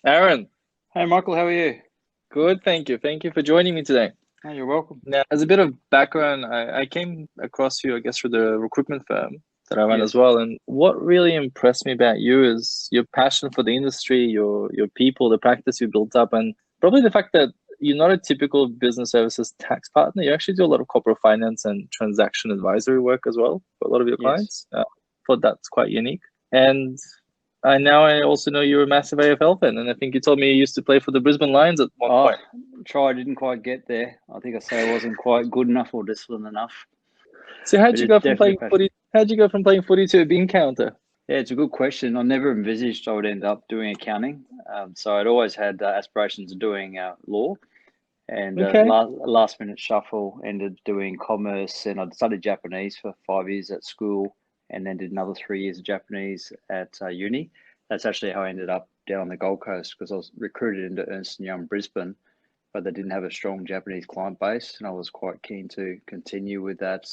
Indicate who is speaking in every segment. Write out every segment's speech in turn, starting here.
Speaker 1: Aaron,
Speaker 2: Hey Michael, how are you?
Speaker 1: good, thank you. Thank you for joining me today.
Speaker 2: Oh, you're welcome.
Speaker 1: Now, as a bit of background, I came across you, I guess, through the recruitment firm that I run as
Speaker 2: Yes.
Speaker 1: well. And what really impressed me about you is your passion for the industry, your people, the practice you built up, and probably the fact that you're not a typical business services tax partner. You actually do a lot of corporate finance and transaction advisory work as well for a lot of your
Speaker 2: Yes.
Speaker 1: clients. Thought that's quite unique. And I also know you're a massive AFL fan, and I think you told me you used to play for the Brisbane Lions at one
Speaker 2: Oh,
Speaker 1: point.
Speaker 2: didn't quite get there. I think I say I wasn't quite good enough or disciplined enough,
Speaker 1: So
Speaker 2: but
Speaker 1: how'd you
Speaker 2: it's
Speaker 1: go from
Speaker 2: definitely
Speaker 1: playing
Speaker 2: passion.
Speaker 1: footy? How'd you go from playing footy to a bean counter?
Speaker 2: Yeah, it's a good question. I never envisaged I would end up doing accounting. So I'd always had aspirations of doing law, and
Speaker 1: Okay.
Speaker 2: last minute shuffle ended doing commerce. And I'd studied Japanese for 5 years at school, and then did another 3 years of Japanese at uni. That's actually how I ended up down on the Gold Coast because I was recruited into Ernst and Young Brisbane, but they didn't have a strong Japanese client base, and I was quite keen to continue with that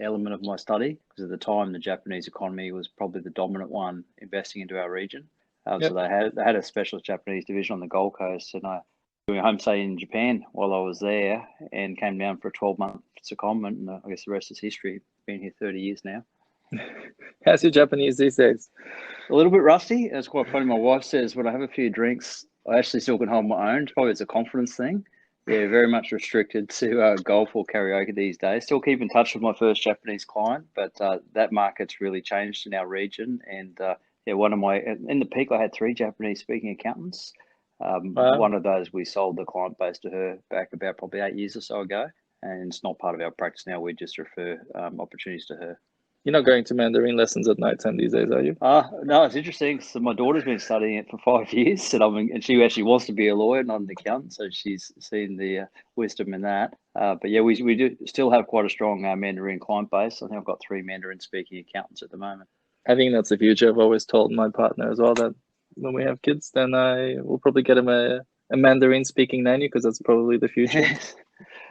Speaker 2: element of my study because at the time the Japanese economy was probably the dominant one investing into our region. So
Speaker 1: Yep.
Speaker 2: they had a specialist Japanese division on the Gold Coast, and I doing a home stay in Japan while I was there, and came down for a 12-month secondment, and I guess the rest is history. Been here 30 years now.
Speaker 1: How's your Japanese these days?
Speaker 2: A little bit rusty. It's quite funny. My wife says when I have a few drinks, I actually still can hold my own. Probably it's a confidence thing. Yeah, very much restricted to golf or karaoke these days. Still keep in touch with my first Japanese client, but that market's really changed in our region. And yeah, one of my in the peak, I had three Japanese speaking accountants. One
Speaker 1: Wow.
Speaker 2: of those we sold the client base to her back about probably 8 years or so ago, and it's not part of our practice now. We just refer opportunities to her.
Speaker 1: You're not going to Mandarin lessons at night time these days, are you?
Speaker 2: No, it's interesting. So my daughter's been studying it for 5 years, and she actually wants to be a lawyer, not an accountant. So she's seen the wisdom in that. But yeah, we do still have quite a strong Mandarin client base. I think I've got three Mandarin speaking accountants at the moment.
Speaker 1: I think that's the future. I've always told my partner as well that when we have kids, then I will probably get him a Mandarin speaking nanny because that's probably the future.
Speaker 2: Yes.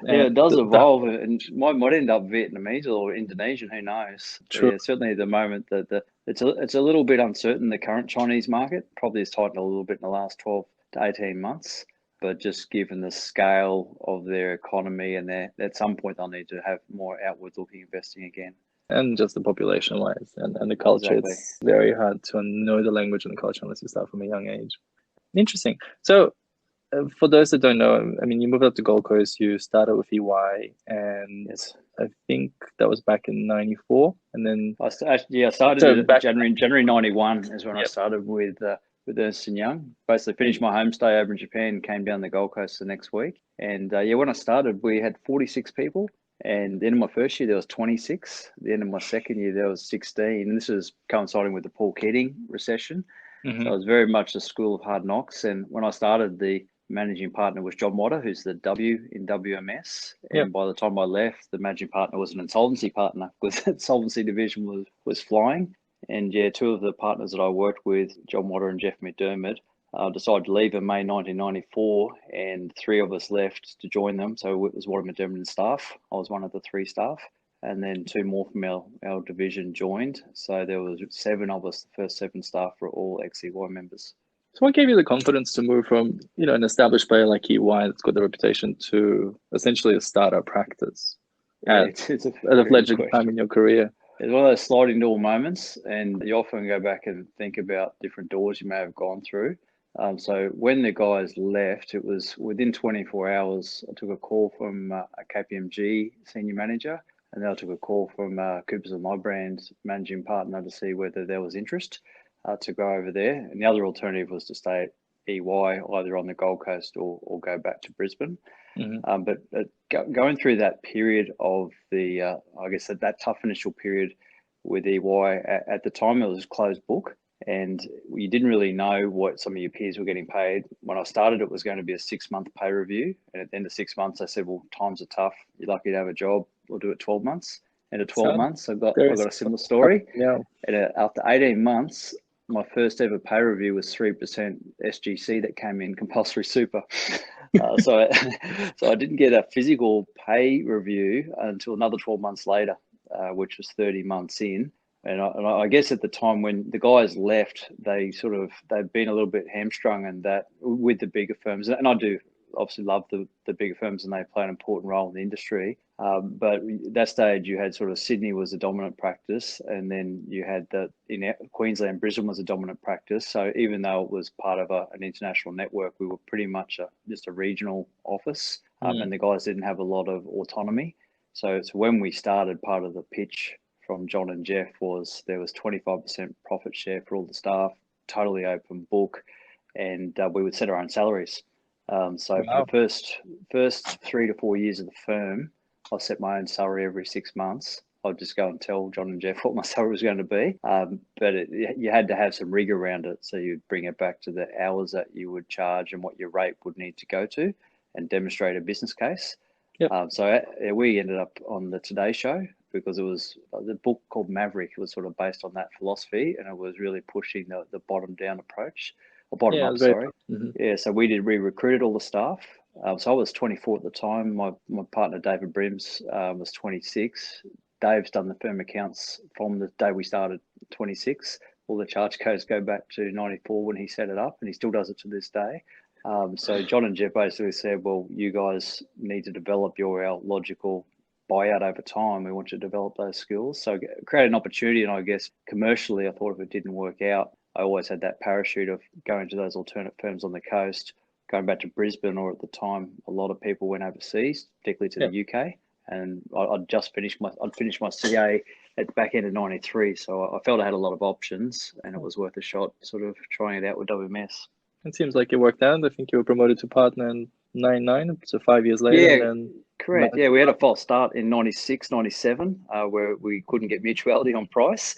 Speaker 2: Yeah,
Speaker 1: And
Speaker 2: it does evolve, and might end up Vietnamese or Indonesian. Who knows? But
Speaker 1: true.
Speaker 2: yeah, certainly at the moment that it's a little bit uncertain. The current Chinese market probably has tightened a little bit in the last 12 to 18 months. But just given the scale of their economy, and at some point they'll need to have more outward looking investing again.
Speaker 1: And just the population wise and the culture,
Speaker 2: Exactly.
Speaker 1: it's very hard to know the language and the culture unless you start from a young age. Interesting. So for those that don't know, I mean, you moved up to Gold Coast, you started with EY, and
Speaker 2: Yes.
Speaker 1: I think that was back in '94, and then
Speaker 2: I started
Speaker 1: so
Speaker 2: in
Speaker 1: back,
Speaker 2: January 91 is when I
Speaker 1: yep,
Speaker 2: started with Ernst and Young. Basically finished
Speaker 1: and
Speaker 2: my home stay over in Japan, came down the Gold Coast the next week. And yeah, when I started, we had 46 people. And at the end of my first year, there was 26. At the end of my second year, there was 16. And this was coinciding with the Paul Keating recession. So
Speaker 1: hmm
Speaker 2: it was very much a school of hard knocks. And when I started, the managing partner was John Water, who's the W in WMS.
Speaker 1: yep,
Speaker 2: And by the time I left, the managing partner was an insolvency partner because that solvency division was flying. And yeah, two of the partners that I worked with, John Water and Jeff McDermott, decided to leave in May 1994, and three of us left to join them. So it was Water McDermott and staff. I was one of the three staff, and then two more from our division joined. So there was seven of us. The first seven staff were all ex-EY members.
Speaker 1: So what gave you the confidence to move from, an established player like EY that's got the reputation to essentially a startup practice
Speaker 2: Yeah,
Speaker 1: at
Speaker 2: it's a
Speaker 1: at a
Speaker 2: very good
Speaker 1: fledgling time
Speaker 2: question.
Speaker 1: in your career?
Speaker 2: It's one of those sliding door moments, and you often go back and think about different doors you may have gone through. So when the guys left, it was within 24 hours. I took a call from a KPMG senior manager, and then I took a call from Coopers and Lybrand managing partner to see whether there was interest to go over there. And the other alternative was to stay at EY, either on the Gold Coast or go back to Brisbane.
Speaker 1: Hmm.
Speaker 2: But going through that period of I guess that tough initial period with EY, at the time it was closed book, and you didn't really know what some of your peers were getting paid. When I started, it was going to be a 6 month pay review, and at the end of 6 months, I said, "Well, times are tough. You're lucky to have a job. We'll do it 12 months." And at 12
Speaker 1: Sounds
Speaker 2: months, I
Speaker 1: very
Speaker 2: got a
Speaker 1: similar.
Speaker 2: similar story.
Speaker 1: Yeah.
Speaker 2: And after 18 months, my first ever pay review was 3% SGC that came in compulsory super. So I didn't get a physical pay review until another 12 months later, which was 30 months in. And I guess at the time when the guys left, they'd been a little bit hamstrung and that with the bigger firms. And I do obviously love the bigger firms and they play an important role in the industry. But at that stage, you had sort of Sydney was a dominant practice, and then you had in Queensland, Brisbane was a dominant practice. So even though it was part of an international network, we were pretty much just a regional office, and the guys didn't have a lot of autonomy. So when we started, part of the pitch from John and Jeff was there was 25% profit share for all the staff, totally open book, and we would set our own salaries. So for the first 3 to 4 years of the firm, I set my own salary every 6 months. I'd just go and tell John and Jeff what my salary was going to be. But you had to have some rigor around it. So you'd bring it back to the hours that you would charge and what your rate would need to go to and demonstrate a business case.
Speaker 1: Yep.
Speaker 2: So we ended up on the Today Show because it was the book called Maverick. It was sort of based on that philosophy, and it was really pushing the bottom down approach, or bottom up, sorry. Yeah, so we recruited all the staff. So I was 24 at the time. My partner, David Brims, was 26. Dave's done the firm accounts from the day we started, 26. All the charge codes go back to 94 when he set it up, and he still does it to this day. So John and Jeff basically said, well, you guys need to develop our logical buyout over time. We want you to develop those skills. So create an opportunity. And I guess commercially, I thought if it didn't work out, I always had that parachute of going to those alternate firms on the coast, going back to Brisbane, or at the time, a lot of people went overseas, particularly to the UK. And I'd finished my CA at the back end of 93. So I felt I had a lot of options and it was worth a shot sort of trying it out with WMS.
Speaker 1: It seems like it worked out. I think you were promoted to partner in 99, so 5 years later.
Speaker 2: Yeah,
Speaker 1: and then
Speaker 2: correct. Yeah, we had a false start in 96, 97, where we couldn't get mutuality on price.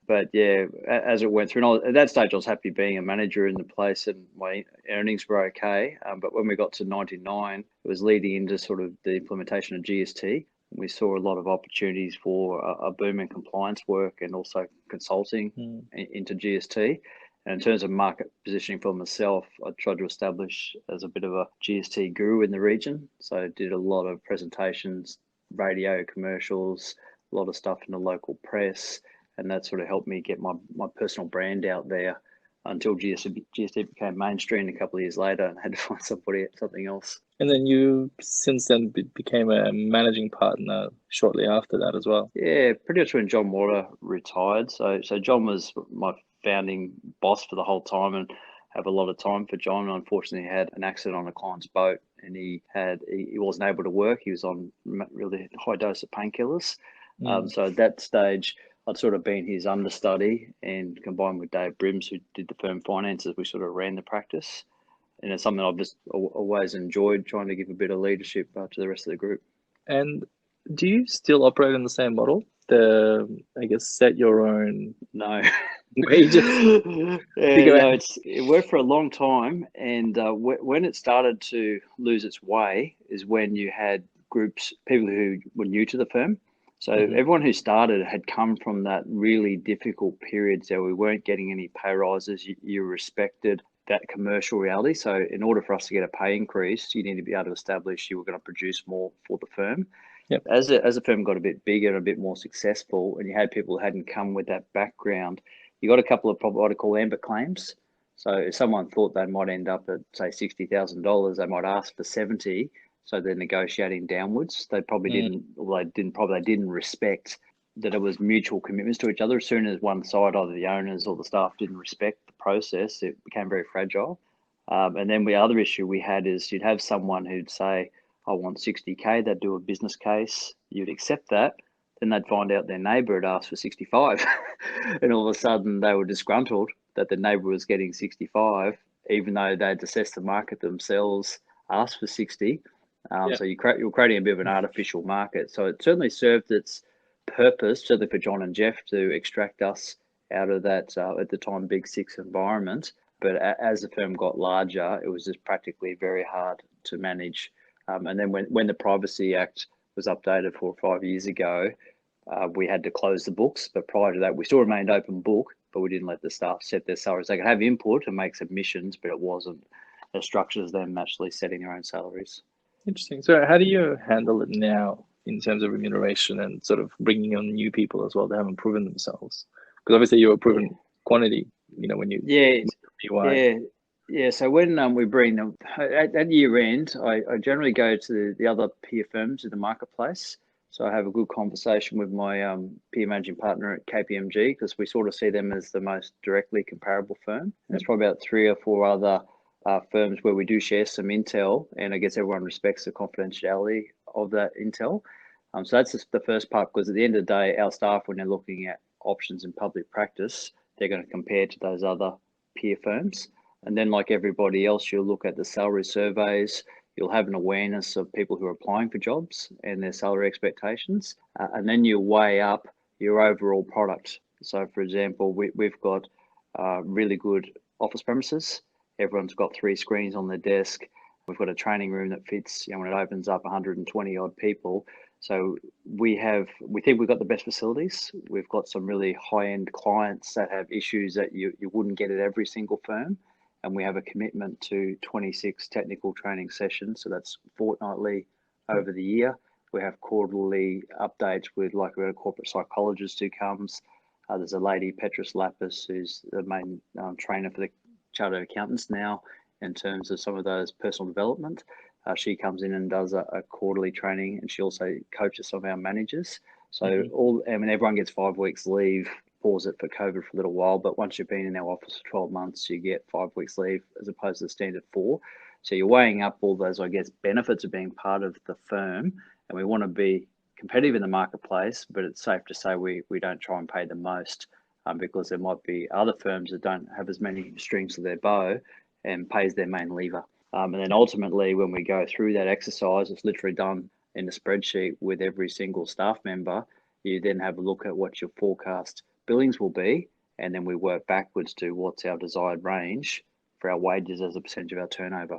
Speaker 2: But yeah, as it went through, and at that stage, I was happy being a manager in the place and my earnings were okay. But when we got to 99, it was leading into sort of the implementation of GST. We saw a lot of opportunities for a boom in compliance work and also consulting into GST. And in terms of market positioning for myself, I tried to establish as a bit of a GST guru in the region. So I did a lot of presentations, radio commercials, a lot of stuff in the local press. And that sort of helped me get my personal brand out there until GST became mainstream a couple of years later and had to find something else.
Speaker 1: And then you since then became a managing partner shortly after that as well.
Speaker 2: Yeah, pretty much when John Water retired. So John was my founding boss for the whole time and have a lot of time for John. Unfortunately, he had an accident on a client's boat and he wasn't able to work. He was on really high dose of painkillers. So at that stage, I'd sort of been his understudy, and combined with Dave Brims, who did the firm finances, we sort of ran the practice. And it's something I've just always enjoyed, trying to give a bit of leadership to the rest of the group.
Speaker 1: And do you still operate in the same model? I guess, set your own wages?
Speaker 2: It worked for a long time. And when it started to lose its way is when you had people who were new to the firm. So everyone who started had come from that really difficult period. So we weren't getting any pay rises. You respected that commercial reality. So in order for us to get a pay increase, you need to be able to establish you were going to produce more for the firm.
Speaker 1: Yep.
Speaker 2: As the firm got a bit bigger and a bit more successful, and you had people who hadn't come with that background, you got a couple of what I call ambit claims. So if someone thought they might end up at, say, $60,000, they might ask for 70. So they're negotiating downwards. They probably didn't respect that it was mutual commitments to each other. As soon as one side, either the owners or the staff, didn't respect the process, it became very fragile. And then the other issue we had is you'd have someone who'd say, I want 60K. They'd do a business case. You'd accept that. Then they'd find out their neighbour had asked for 65. And all of a sudden they were disgruntled that the neighbour was getting 65, even though they'd assessed the market themselves, asked for 60. So you're creating a bit of an artificial market. So it certainly served its purpose, certainly for John and Jeff, to extract us out of that, at the time, Big Six environment. But as the firm got larger, it was just practically very hard to manage. And then when the Privacy Act was updated 4 or 5 years ago, we had to close the books. But prior to that, we still remained open book, but we didn't let the staff set their salaries. They could have input and make submissions, but it wasn't as structured as them actually setting their own salaries.
Speaker 1: Interesting. So how do you handle it now? in terms of remuneration and sort of bringing on new people as well that haven't proven themselves? Because obviously you're a proven quantity, when you
Speaker 2: Yeah,
Speaker 1: UI.
Speaker 2: yeah. So when we bring them at year end, I generally go to the other peer firms in the marketplace. So I have a good conversation with my peer managing partner at KPMG because we sort of see them as the most directly comparable firm. And there's probably about 3 or 4 other firms where we do share some intel, and I guess everyone respects the confidentiality of that intel. So that's just the first part, because at the end of the day, our staff, when they're looking at options in public practice, they're going to compare to those other peer firms. And then, like everybody else, you'll look at the salary surveys. You'll have an awareness of people who are applying for jobs and their salary expectations. And then you weigh up your overall product. So, for example, we've got really good office premises. Everyone's got 3 screens on their desk. We've got a training room that fits, when it opens up, 120 odd people. So we think we've got the best facilities. We've got some really high-end clients that have issues that you wouldn't get at every single firm. And we have a commitment to 26 technical training sessions. So that's fortnightly over the year. We have quarterly updates with, like, we have a corporate psychologist who comes. There's a lady, Petrus Lapis, who's the main trainer for the chartered accountants now in terms of some of those personal development. She comes in and does a quarterly training, and she also coaches some of our managers. So everyone gets 5 weeks leave. Pause it for COVID for a little while, but once you've been in our office for 12 months, you get 5 weeks leave as opposed to the standard 4. So you're weighing up all those, I guess, benefits of being part of the firm, and we want to be competitive in the marketplace, but it's safe to say we don't try and pay the most, because there might be other firms that don't have as many strings to their bow and pays their main lever. And then ultimately, when we go through that exercise, it's literally done in a spreadsheet with every single staff member. You then have a look at what your forecast billings will be, and then we work backwards to what's our desired range for our wages as a percentage of our turnover.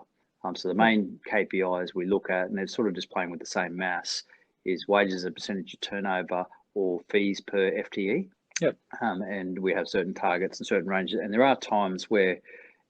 Speaker 2: So the main KPIs we look at, and they're sort of just playing with the same maths, is wages as a percentage of turnover or fees per FTE.
Speaker 1: Yep.
Speaker 2: And we have certain targets and certain ranges. And there are times where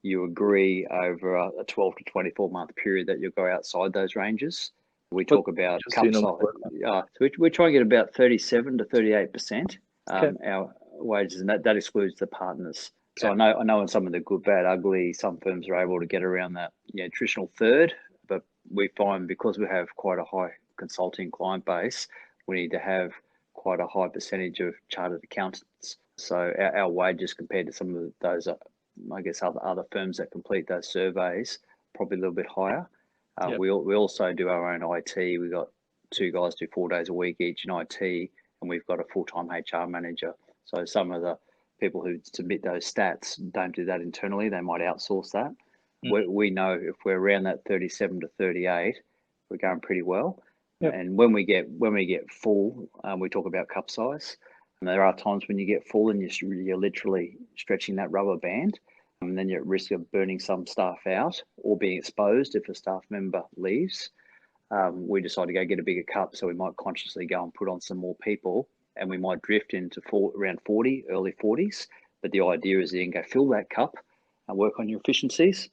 Speaker 2: you agree over a 12 to 24 month period that you'll go outside those ranges. We talk about cup size. So we try and get about 37 to 38% our wages, and that excludes the partners. So I know in some of the good, bad, ugly, some firms are able to get around that traditional third, but we find because we have quite a high consulting client base, we need to have quite a high percentage of chartered accountants. So our wages compared to some of those, I guess, other firms that complete those surveys, probably a little bit higher. We also do our own IT. We've got 2 guys do 4 days a week each in IT, and we've got a full-time HR manager. So some of the people who submit those stats don't do that internally. They might outsource that. We know if we're around that 37 to 38, we're going pretty well. And when we get full, we talk about cup size. And there are times when you get full and you're literally stretching that rubber band, and then you're at risk of burning some staff out or being exposed if a staff member leaves. We decide to go get a bigger cup, so we might consciously go and put on some more people, and we might drift into around 40, early 40s. But the idea is you can go fill that cup and work on your efficiencies,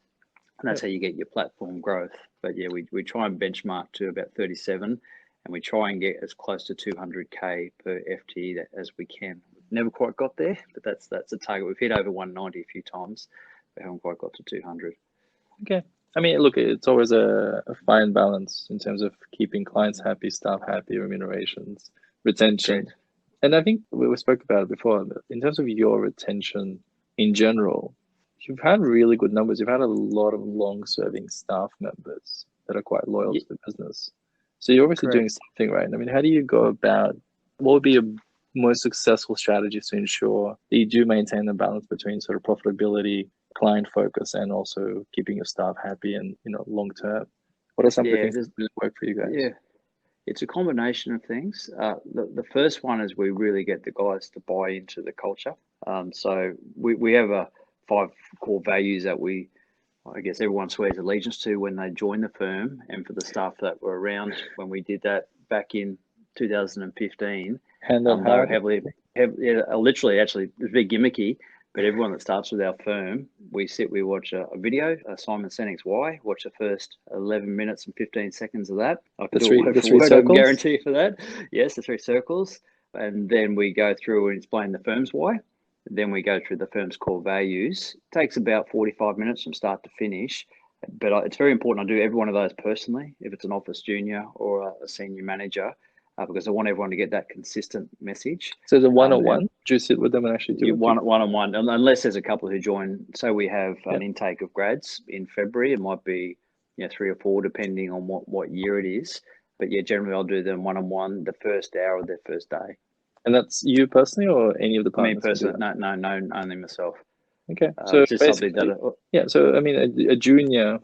Speaker 2: and that's how you get your platform growth. But yeah, we try and benchmark to about 37, and we try and get as close to 200K per FTE as we can. We've never quite got there, but that's a target. We've hit over 190 a few times. We haven't quite got to 200.
Speaker 1: Okay. I mean, look, it's always a fine balance in terms of keeping clients happy, staff happy, remunerations, retention.
Speaker 2: Great.
Speaker 1: And I think we spoke about it before, but in terms of your retention in general, you've had really good numbers. You've had a lot of long-serving staff members that are quite loyal to the business. So you're obviously doing something right. I mean, how do you go about, what would be your most successful strategies to ensure that you do maintain the balance between sort of profitability, client focus, and also keeping your staff happy and, long term? What are some of the things that work for you guys?
Speaker 2: Yeah, it's a combination of things. The first one is we really get the guys to buy into the culture. So we have 5 core values that I guess everyone swears allegiance to when they join the firm, and for the staff that were around when we did that back in 2015, they were heavily, literally, actually, it was very gimmicky. But everyone that starts with our firm, we watch a video, Simon Sinek's Why, watch the first 11 minutes and 15 seconds of that. I can do it word for word, I can guarantee you for that. Yes, the 3 circles. And then we go through and explain the firm's why. Then we go through the firm's core values. It takes about 45 minutes from start to finish. But it's very important I do every one of those personally, if it's an office junior or a senior manager, because I want everyone to get that consistent message.
Speaker 1: So the one-on-one, do you sit with them and actually do
Speaker 2: one-on-one, unless there's a couple who join. So we have an intake of grads in February. It might be 3 or 4, depending on what year it is. But yeah, generally I'll do them one-on-one the first hour of their first day.
Speaker 1: And that's you personally, or any of the partners?
Speaker 2: Me personally, no, only myself.
Speaker 1: Okay, so
Speaker 2: just something that
Speaker 1: so I mean, a junior,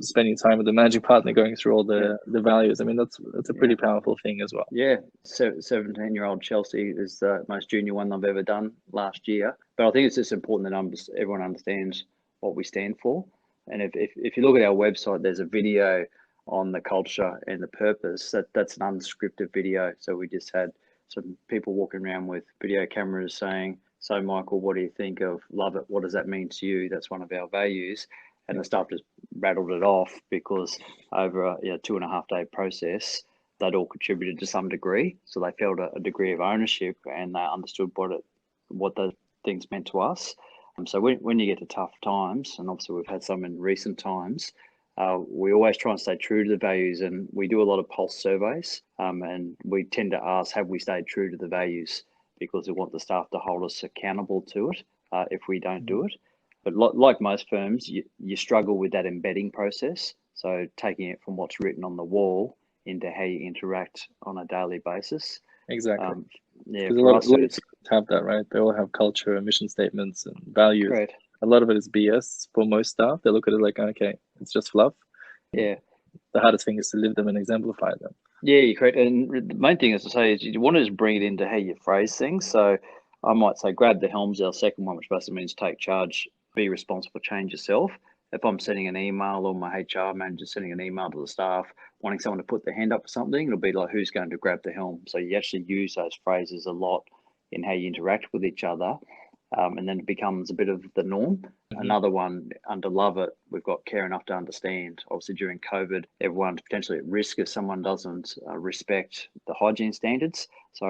Speaker 1: spending time with the managing partner, going through all the values. I mean, that's a pretty powerful thing as well.
Speaker 2: Yeah, 17-year-old Chelsea is the most junior one I've ever done last year. But I think it's just important that everyone understands what we stand for. And if you look at our website, there's a video on the culture and the purpose. That's an unscripted video. So we just had some people walking around with video cameras saying, "So Michael, what do you think of love it? What does that mean to you? That's one of our values." And the staff just rattled it off because over a 2.5 day process, they'd all contributed to some degree. So they felt a degree of ownership and they understood what the things meant to us. So when you get to tough times, and obviously we've had some in recent times, we always try and stay true to the values, and we do a lot of pulse surveys, and we tend to ask, have we stayed true to the values? Because we want the staff to hold us accountable to it if we don't do it. But like most firms, you struggle with that embedding process. So taking it from what's written on the wall into how you interact on a daily basis.
Speaker 1: Exactly.
Speaker 2: Yeah,
Speaker 1: because a lot of firms have that, right? They all have culture and mission statements and values.
Speaker 2: Right.
Speaker 1: A lot of it is BS for most staff. They look at it like, okay, it's just fluff.
Speaker 2: Yeah.
Speaker 1: The hardest thing is to live them and exemplify them.
Speaker 2: Yeah, you're correct. And the main thing is to say is you want to just bring it into how you phrase things. So I might say, grab the helm's our second one, which basically means take charge, be responsible, change yourself. If I'm sending an email or my HR manager sending an email to the staff, wanting someone to put their hand up for something, it'll be like, who's going to grab the helm? So you actually use those phrases a lot in how you interact with each other. And then it becomes a bit of the norm. Mm-hmm. Another one under Love It, we've got care enough to understand. Obviously, during COVID, everyone's potentially at risk if someone doesn't respect the hygiene standards. So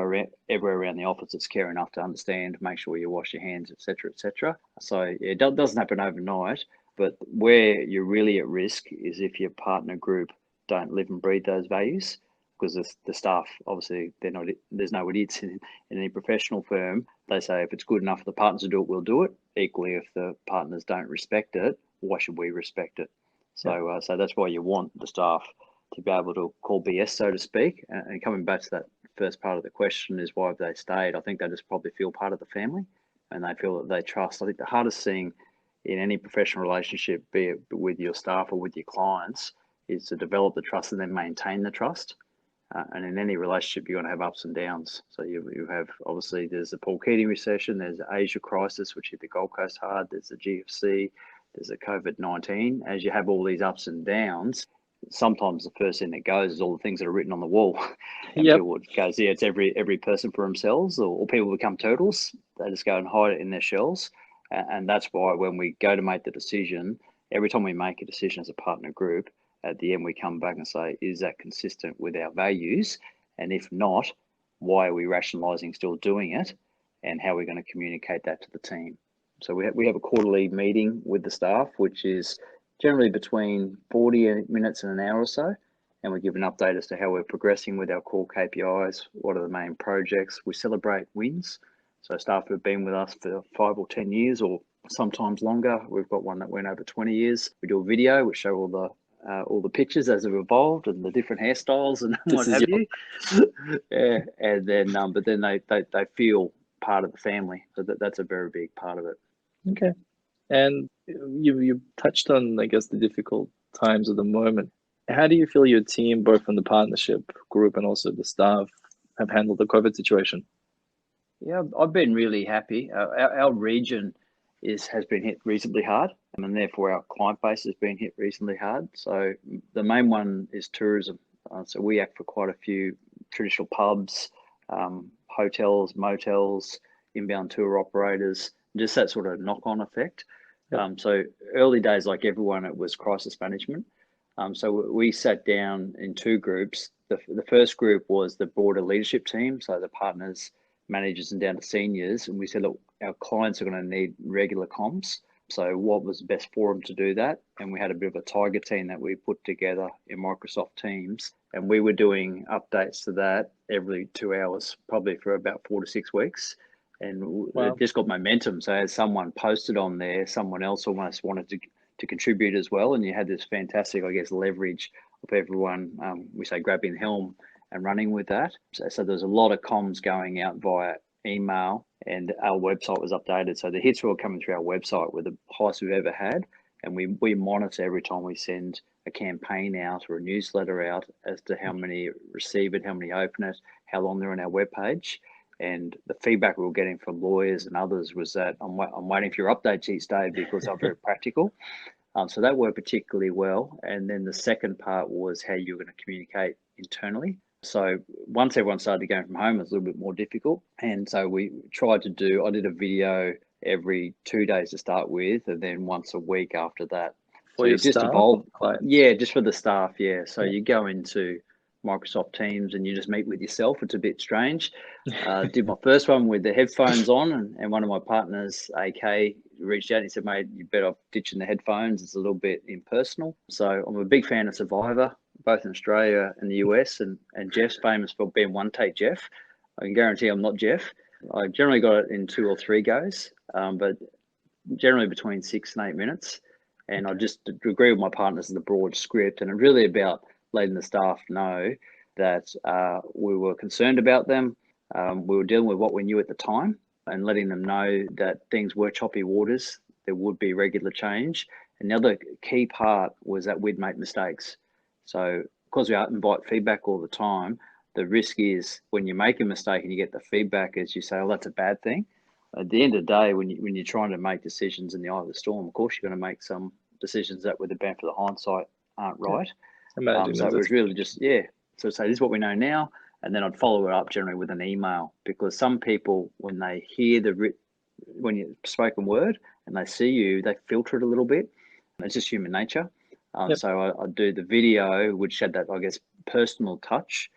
Speaker 2: everywhere around the office, it's care enough to understand, make sure you wash your hands, etc., etc. So it doesn't happen overnight, but where you're really at risk is if your partner group don't live and breathe those values. Because the staff, obviously, there's no idiots in any professional firm. They say if it's good enough for the partners to do it, we'll do it. Equally, if the partners don't respect it, why should we respect it? So, so that's why you want the staff to be able to call BS, so to speak. And coming back to that first part of the question is why have they stayed? I think they just probably feel part of the family and they feel that they trust. I think the hardest thing in any professional relationship, be it with your staff or with your clients, is to develop the trust and then maintain the trust. And in any relationship, you're going to have ups and downs. So you have, obviously, there's the Paul Keating recession, there's the Asia crisis, which hit the Gold Coast hard, there's the GFC, there's the COVID-19. As you have all these ups and downs, sometimes the first thing that goes is all the things that are written on the wall. And people goes, it's every person for themselves, or people become turtles. They just go and hide it in their shells. And that's why when we go to make the decision, every time we make a decision as a partner group, at the end, we come back and say, is that consistent with our values? And if not, why are we rationalising still doing it? And how are we going to communicate that to the team? So we have a quarterly meeting with the staff, which is generally between 40 minutes and an hour or so. And we give an update as to how we're progressing with our core KPIs, what are the main projects. We celebrate wins. So staff who have been with us for 5 or 10 years or sometimes longer. We've got one that went over 20 years. We do a video which show all the pictures as they've evolved and the different hairstyles and what have you. Yeah, and then but then they feel part of the family, so that's a very big part of it.
Speaker 1: Okay, and you touched on, I guess, the difficult times of the moment. How do you feel your team, both from the partnership group and also the staff, have handled the COVID situation?
Speaker 2: Yeah, I've been really happy. Our region has been hit reasonably hard, and therefore our client base has been hit reasonably hard. So the main one is tourism. So we act for quite a few traditional pubs, hotels, motels, inbound tour operators. just that sort of knock-on effect.
Speaker 1: Yep.
Speaker 2: So early days, like everyone, it was crisis management. So we sat down in two groups. The first group was the broader leadership team, so the partners, managers, and down to seniors. And we said, look, our clients are going to need regular comms. So what was the best forum to do that? And we had a bit of a tiger team that we put together in Microsoft Teams. And we were doing updates to that every 2 hours, probably for about 4 to 6 weeks. And it just got momentum. So as someone posted on there, someone else almost wanted to contribute as well. And you had this fantastic, I guess, leverage of everyone, we say grabbing the helm and running with that. So there's a lot of comms going out via email, and our website was updated. So the hits were coming through our website were the highest we've ever had. And we monitor every time we send a campaign out or a newsletter out as to how many receive it, how many open it, how long they're on our webpage. And the feedback we were getting from lawyers and others was that I'm waiting for your updates each day because they're very practical. So that worked particularly well. And then the second part was how you're going to communicate internally. So once everyone started going from home, it was a little bit more difficult. And so we tried to I did a video every 2 days to start with, and then once a week after that.
Speaker 1: For your staff or clients?
Speaker 2: Yeah, just for the staff. Yeah. So you go into Microsoft Teams and you just meet with yourself. It's a bit strange. Did my first one with the headphones on, and one of my partners, AK, reached out and he said, mate, you better off ditching the headphones. It's a little bit impersonal. So I'm a big fan of Survivor, both in Australia and the US, and Jeff's famous for being one take Jeff. I can guarantee I'm not Jeff. I generally got it in 2 or 3 goes, but generally between 6 and 8 minutes. And I just agree with my partners in the broad script, and it's really about letting the staff know that we were concerned about them. We were dealing with what we knew at the time, and letting them know that things were choppy waters. There would be regular change. And the other key part was that we'd make mistakes. So because we invite feedback all the time, the risk is when you make a mistake and you get the feedback, as you say, oh, that's a bad thing. At the end of the day, when you're trying to make decisions in the eye of the storm, of course, you're going to make some decisions that with the benefit of hindsight aren't right. So it was really just, So say, this is what we know now. And then I'd follow it up generally with an email, because some people, when they hear when you spoken word and they see you, they filter it a little bit. It's just human nature. So I do the video, which had that, I guess, personal touch,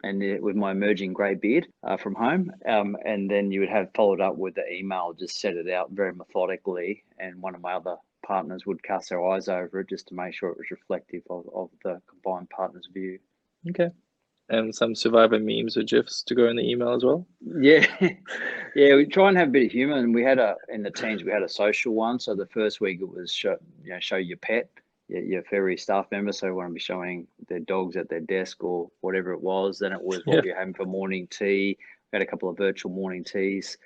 Speaker 2: and with my emerging grey beard from home. And then you would have followed up with the email, just set it out very methodically. And one of my other partners would cast their eyes over it just to make sure it was reflective of the combined partner's view.
Speaker 1: Okay. And some Survivor memes or GIFs to go in the email as well?
Speaker 2: Yeah. We try and have a bit of humor. And we had in the teams, we had a social one. So the first week it was show your pet, your furry staff member. So we want to be showing their dogs at their desk or whatever it was. Then it was what you're having for morning tea. We had a couple of virtual morning teas.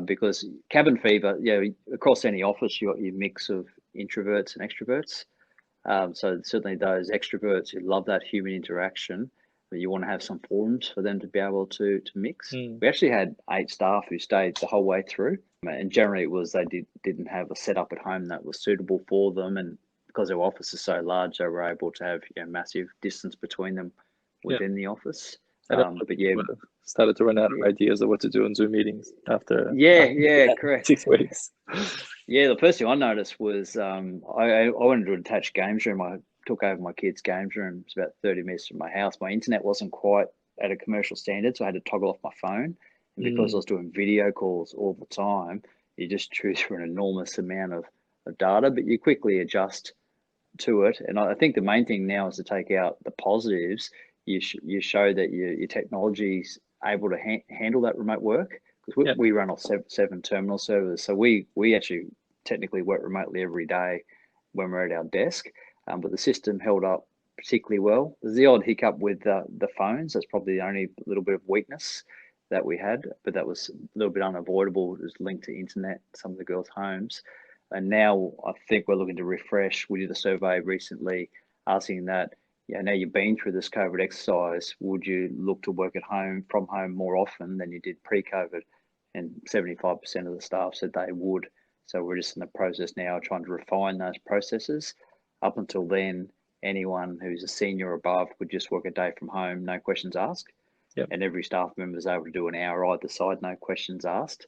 Speaker 2: Because cabin fever, across any office, you got your mix of introverts and extroverts. So certainly those extroverts who love that human interaction, but you want to have some forums for them to be able to mix. We actually had 8 staff who stayed the whole way through, and generally it was they didn't have a setup at home that was suitable for them, and because their office is so large, they were able to have massive distance between them within the office. But
Speaker 1: started to run out of ideas of what to do in Zoom meetings after
Speaker 2: correct
Speaker 1: 6 weeks.
Speaker 2: The first thing I noticed was I wanted to attach games room. I took over my kids' games room. It's about 30 minutes from my house. My internet wasn't quite at a commercial standard, so I had to toggle off my phone. And because I was doing video calls all the time, you just chew through an enormous amount of data, but you quickly adjust to it. And I think the main thing now is to take out the positives. You show that your technology is able to handle that remote work, because we run off 7 terminal servers. So we actually technically work remotely every day when we're at our desk, but the system held up particularly well. There's the odd hiccup with the phones. That's probably the only little bit of weakness that we had, but that was a little bit unavoidable. It was linked to internet, some of the girls' homes. And now I think we're looking to refresh. We did a survey recently asking that, now you've been through this COVID exercise, would you look to work from home more often than you did pre-COVID? And 75% of the staff said they would. So we're just in the process now trying to refine those processes. Up until then, anyone who's a senior or above could just work a day from home, no questions asked. And every staff member is able to do an hour either side, no questions asked.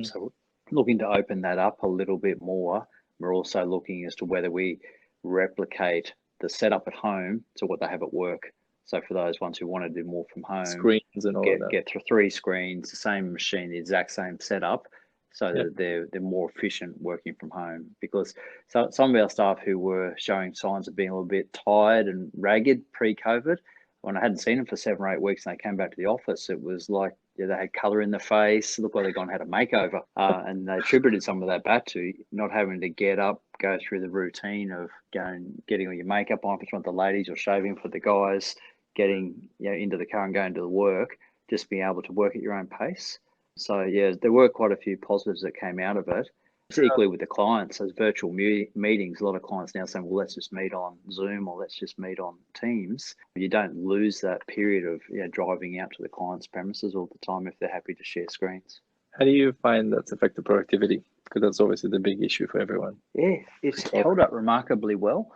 Speaker 2: So looking to open that up a little bit more. We're also looking as to whether we replicate the setup at home to what they have at work. So for those ones who want to do more from home,
Speaker 1: Screens and all of that.
Speaker 2: get through 3 screens, the same machine, the exact same setup, so
Speaker 1: Yep.
Speaker 2: that they're more efficient working from home. Because some of our staff who were showing signs of being a little bit tired and ragged pre-COVID, when I hadn't seen them for 7 or 8 weeks and they came back to the office, it was like, yeah, they had colour in the face, looked like they'd gone had a makeover, and they attributed some of that back to not having to get up, go through the routine of getting all your makeup on for front of the ladies or shaving for the guys, getting into the car and going to the work, just being able to work at your own pace. So yeah, there were quite a few positives that came out of it. It's equally with the clients, as virtual meetings, a lot of clients now saying, well, let's just meet on Zoom or let's just meet on Teams. You don't lose that period of driving out to the client's premises all the time if they're happy to share screens.
Speaker 1: How do you find that's affected productivity? Because that's obviously the big issue for everyone.
Speaker 2: Yeah, it's held up remarkably well.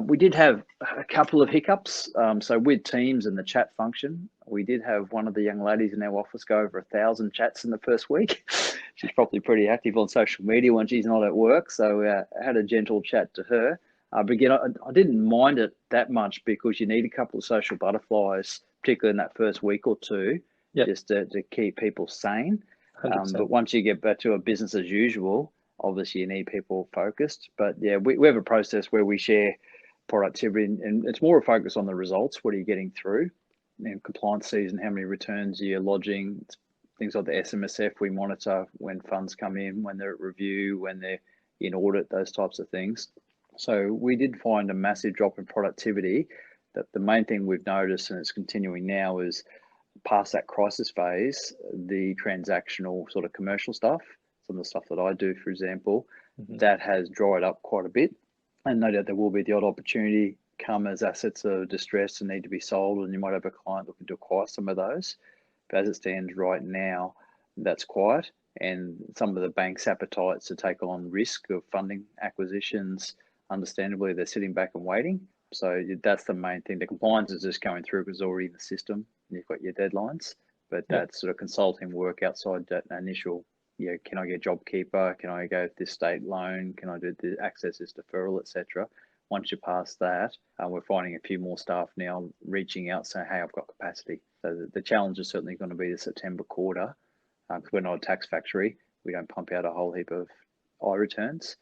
Speaker 2: We did have a couple of hiccups. So with Teams and the chat function, we did have one of the young ladies in our office go over 1,000 chats in the first week. She's probably pretty active on social media when she's not at work. So I had a gentle chat to her. But again, I didn't mind it that much because you need a couple of social butterflies, particularly in that first week or two, just to keep people sane. But once you get back to a business as usual, obviously you need people focused. But yeah, we have a process where we share productivity, and it's more a focus on the results. What are you getting through? Compliance season, how many returns are you lodging? Things like the SMSF we monitor when funds come in, when they're at review, when they're in audit, those types of things. So we did find a massive drop in productivity. That the main thing we've noticed, and it's continuing now, is past that crisis phase, the transactional sort of commercial stuff, some of the stuff that I do, for example, that has dried up quite a bit. And no doubt there will be the odd opportunity come as assets are distressed and need to be sold, and you might have a client looking to acquire some of those. But as it stands right now, that's quiet. And some of the banks' appetites to take on risk of funding acquisitions, understandably, they're sitting back and waiting. So that's the main thing. The compliance is just going through because it's already in the system. You've got your deadlines, but that sort of consulting work outside that initial, can I get JobKeeper? Can I go this state loan? Can I do the access this deferral, etc. Once you pass that, we're finding a few more staff now reaching out saying, hey, I've got capacity. So the challenge is certainly going to be the September quarter because we're not a tax factory. We don't pump out a whole heap of I-returns.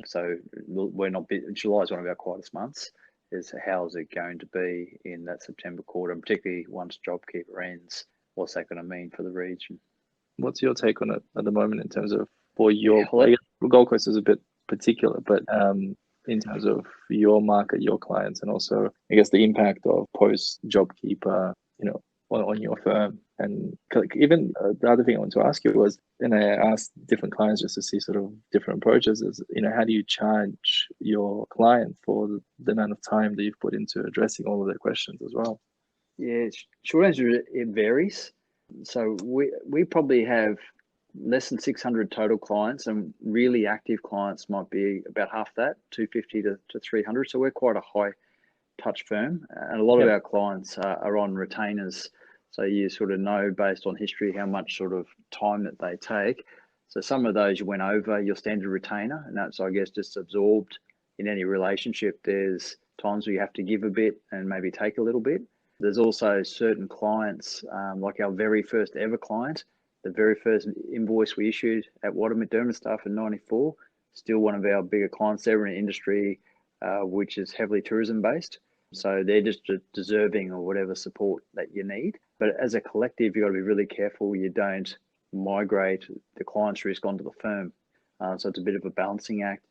Speaker 2: So we're not, July is one of our quietest months. Is how is it going to be in that September quarter, and particularly once JobKeeper ends, what's that going to mean for the region?
Speaker 1: What's your take on it at the moment in terms of for your Gold Coast is a bit particular, but in terms of your market, your clients, and also I guess the impact of post JobKeeper, on your firm. And even the other thing I want to ask you was, and I asked different clients just to see sort of different approaches, is, how do you charge your client for the amount of time that you've put into addressing all of their questions as well?
Speaker 2: Yeah, short answer, it varies. So we probably have less than 600 total clients, and really active clients might be about half that, 250 to 300. So we're quite a high touch firm, and a lot of our clients are on retainers. So you sort of know based on history how much sort of time that they take. So some of those you went over your standard retainer, and that's, I guess, just absorbed in any relationship. There's times where you have to give a bit and maybe take a little bit. There's also certain clients, like our very first ever client, the very first invoice we issued at Water McDermott staff in '94, still one of our bigger clients ever in an industry which is heavily tourism based. So they're just deserving of whatever support that you need. But as a collective, you've got to be really careful you don't migrate the client's risk onto the firm. So it's a bit of a balancing act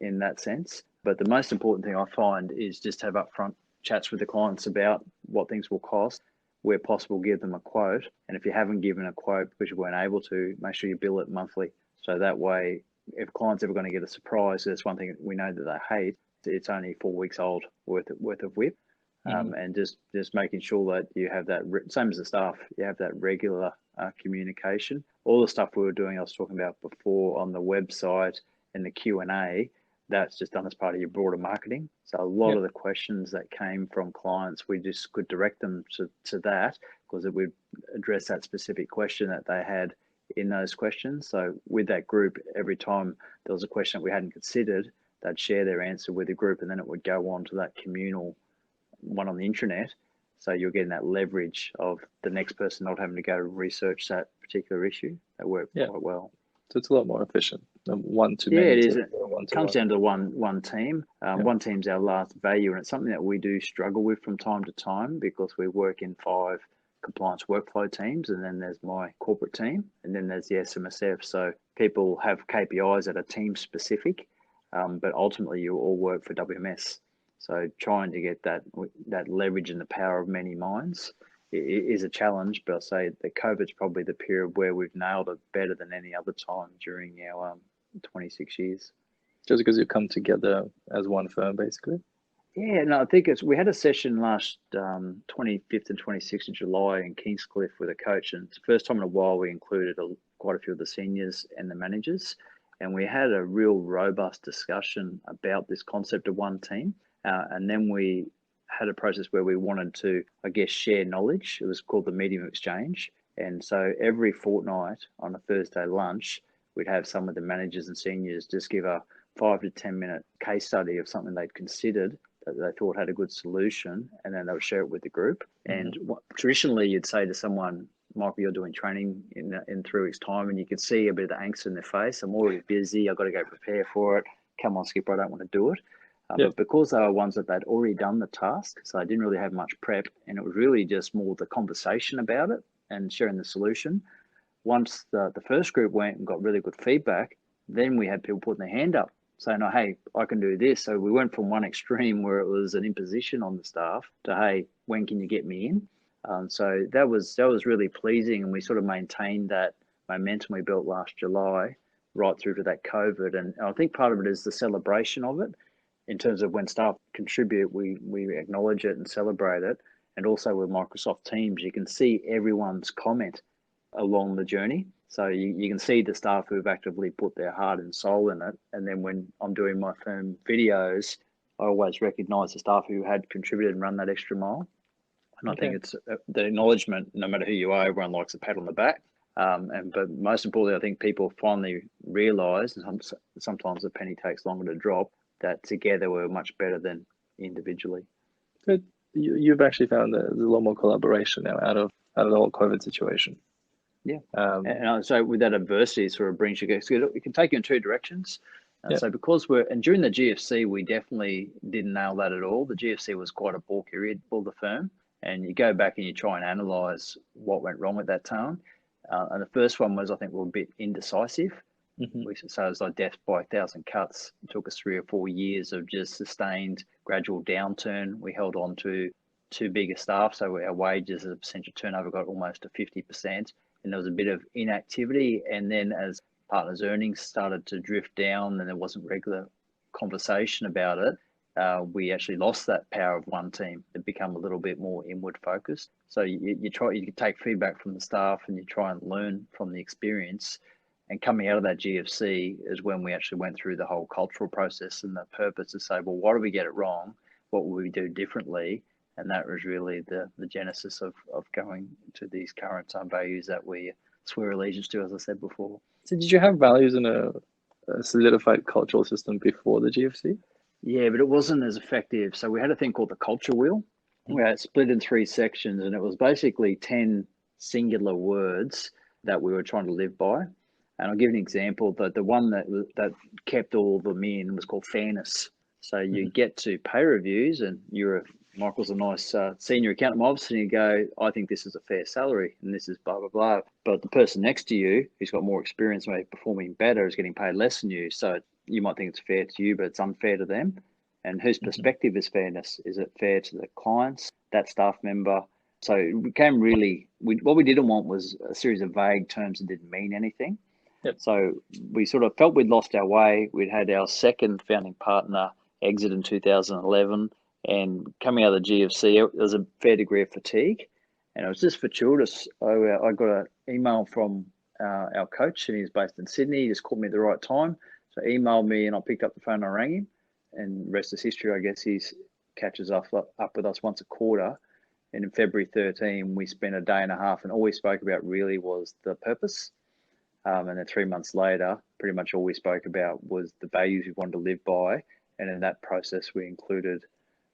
Speaker 2: in that sense. But the most important thing I find is just have upfront chats with the clients about what things will cost, where possible, give them a quote. And if you haven't given a quote because you weren't able to, make sure you bill it monthly. So that way, if a client's ever going to get a surprise, that's one thing we know that they hate. It's only 4 weeks old worth of WIP. And just making sure that you have that, same as the staff, you have that regular communication. All the stuff we were doing, I was talking about before on the website and the Q&A, that's just done as part of your broader marketing. So a lot of the questions that came from clients, we just could direct them to that because it would address that specific question that they had in those questions. So with that group, every time there was a question that we hadn't considered, they'd share their answer with the group, and then it would go on to that communal one on the intranet. So you're getting that leverage of the next person not having to go research that particular issue. That worked quite well.
Speaker 1: So it's a lot more efficient than one to
Speaker 2: many.
Speaker 1: Yeah,
Speaker 2: it is. It comes down to one team. One team's our last value, and it's something that we do struggle with from time to time because we work in 5 compliance workflow teams, and then there's my corporate team, and then there's the SMSF. So people have KPIs that are team specific, but ultimately you all work for WMS. So trying to get that leverage and the power of many minds is a challenge, but I say that COVID's probably the period where we've nailed it better than any other time during our 26 years.
Speaker 1: Just because you come together as one firm, basically?
Speaker 2: Yeah, no, I think we had a session last 25th and 26th of July in Kingscliff with a coach, and it's the first time in a while we included quite a few of the seniors and the managers, and we had a real robust discussion about this concept of one team, and then we had a process where we wanted to, I guess, share knowledge. It was called the Medium Exchange. And so every fortnight on a Thursday lunch, we'd have some of the managers and seniors just give a 5 to 10 minute case study of something they'd considered that they thought had a good solution, and then they would share it with the group. Mm-hmm. And traditionally, you'd say to someone, Michael, you're doing training in 3 weeks' time, and you could see a bit of the angst in their face. I'm already busy. I've got to go prepare for it. Come on, Skipper, I don't want to do it. But because they were ones that they'd already done the task, so I didn't really have much prep, and it was really just more the conversation about it and sharing the solution. Once the first group went and got really good feedback, then we had people putting their hand up saying, oh, hey, I can do this. So we went from one extreme where it was an imposition on the staff to, hey, when can you get me in? So that was really pleasing, and we sort of maintained that momentum we built last July right through to that COVID. And I think part of it is the celebration of it. In terms of when staff contribute, we acknowledge it and celebrate it. And also with Microsoft Teams, you can see everyone's comment along the journey. So you can see the staff who've actively put their heart and soul in it. And then when I'm doing my firm videos, I always recognise the staff who had contributed and run that extra mile. And I think it's the acknowledgement, no matter who you are, everyone likes a pat on the back. But most importantly, I think people finally realise, and sometimes the penny takes longer to drop, that together we're much better than individually.
Speaker 1: Good. You've actually found that there's a lot more collaboration now out of the whole COVID situation.
Speaker 2: Yeah. And so with that adversity, it sort of brings you, it can take you in 2 directions. So because and during the GFC, we definitely didn't nail that at all. The GFC was quite a poor period for the firm. And you go back and you try and analyse what went wrong at that time. And the first one was, I think, we were a bit indecisive. Mm-hmm. So it was like death by 1,000 cuts. It took us 3 or 4 years of just sustained gradual downturn. We held on to too big a staff, so our wages as a percentage of turnover got almost to 50%. And there was a bit of inactivity. And then as partners' earnings started to drift down and there wasn't regular conversation about it, we actually lost that power of one team. It became a little bit more inward focused. So you take feedback from the staff and you try and learn from the experience. And coming out of that GFC is when we actually went through the whole cultural process and the purpose to say, well, why did we get it wrong? What will we do differently? And that was really the genesis of going to these current values that we swear allegiance to, as I said before.
Speaker 1: So did you have values in a solidified cultural system before the GFC?
Speaker 2: Yeah, but it wasn't as effective. So we had a thing called the culture wheel. We had it split in 3 sections, and it was basically 10 singular words that we were trying to live by. And I'll give an example. The one that kept all of them in was called fairness. So you get to pay reviews, and Michael's a nice senior accountant officer, and you go, I think this is a fair salary, and this is blah, blah, blah. But the person next to you, who's got more experience, maybe performing better, is getting paid less than you. So you might think it's fair to you, but it's unfair to them. And whose perspective is fairness? Is it fair to the clients, that staff member? So it became what we didn't want was a series of vague terms that didn't mean anything.
Speaker 1: Yep.
Speaker 2: So we sort of felt we'd lost our way. We'd had our second founding partner exit in 2011, and coming out of the GFC, there was a fair degree of fatigue, and it was just fortuitous. I got an email from our coach, and he's based in Sydney. He just called me at the right time. So he emailed me, and I picked up the phone and I rang him, and the rest is history. I guess he catches up with us once a quarter. And in February 13, we spent a day and a half, and all we spoke about really was the purpose. And then 3 months later, pretty much all we spoke about was the values we wanted to live by. And in that process, we included,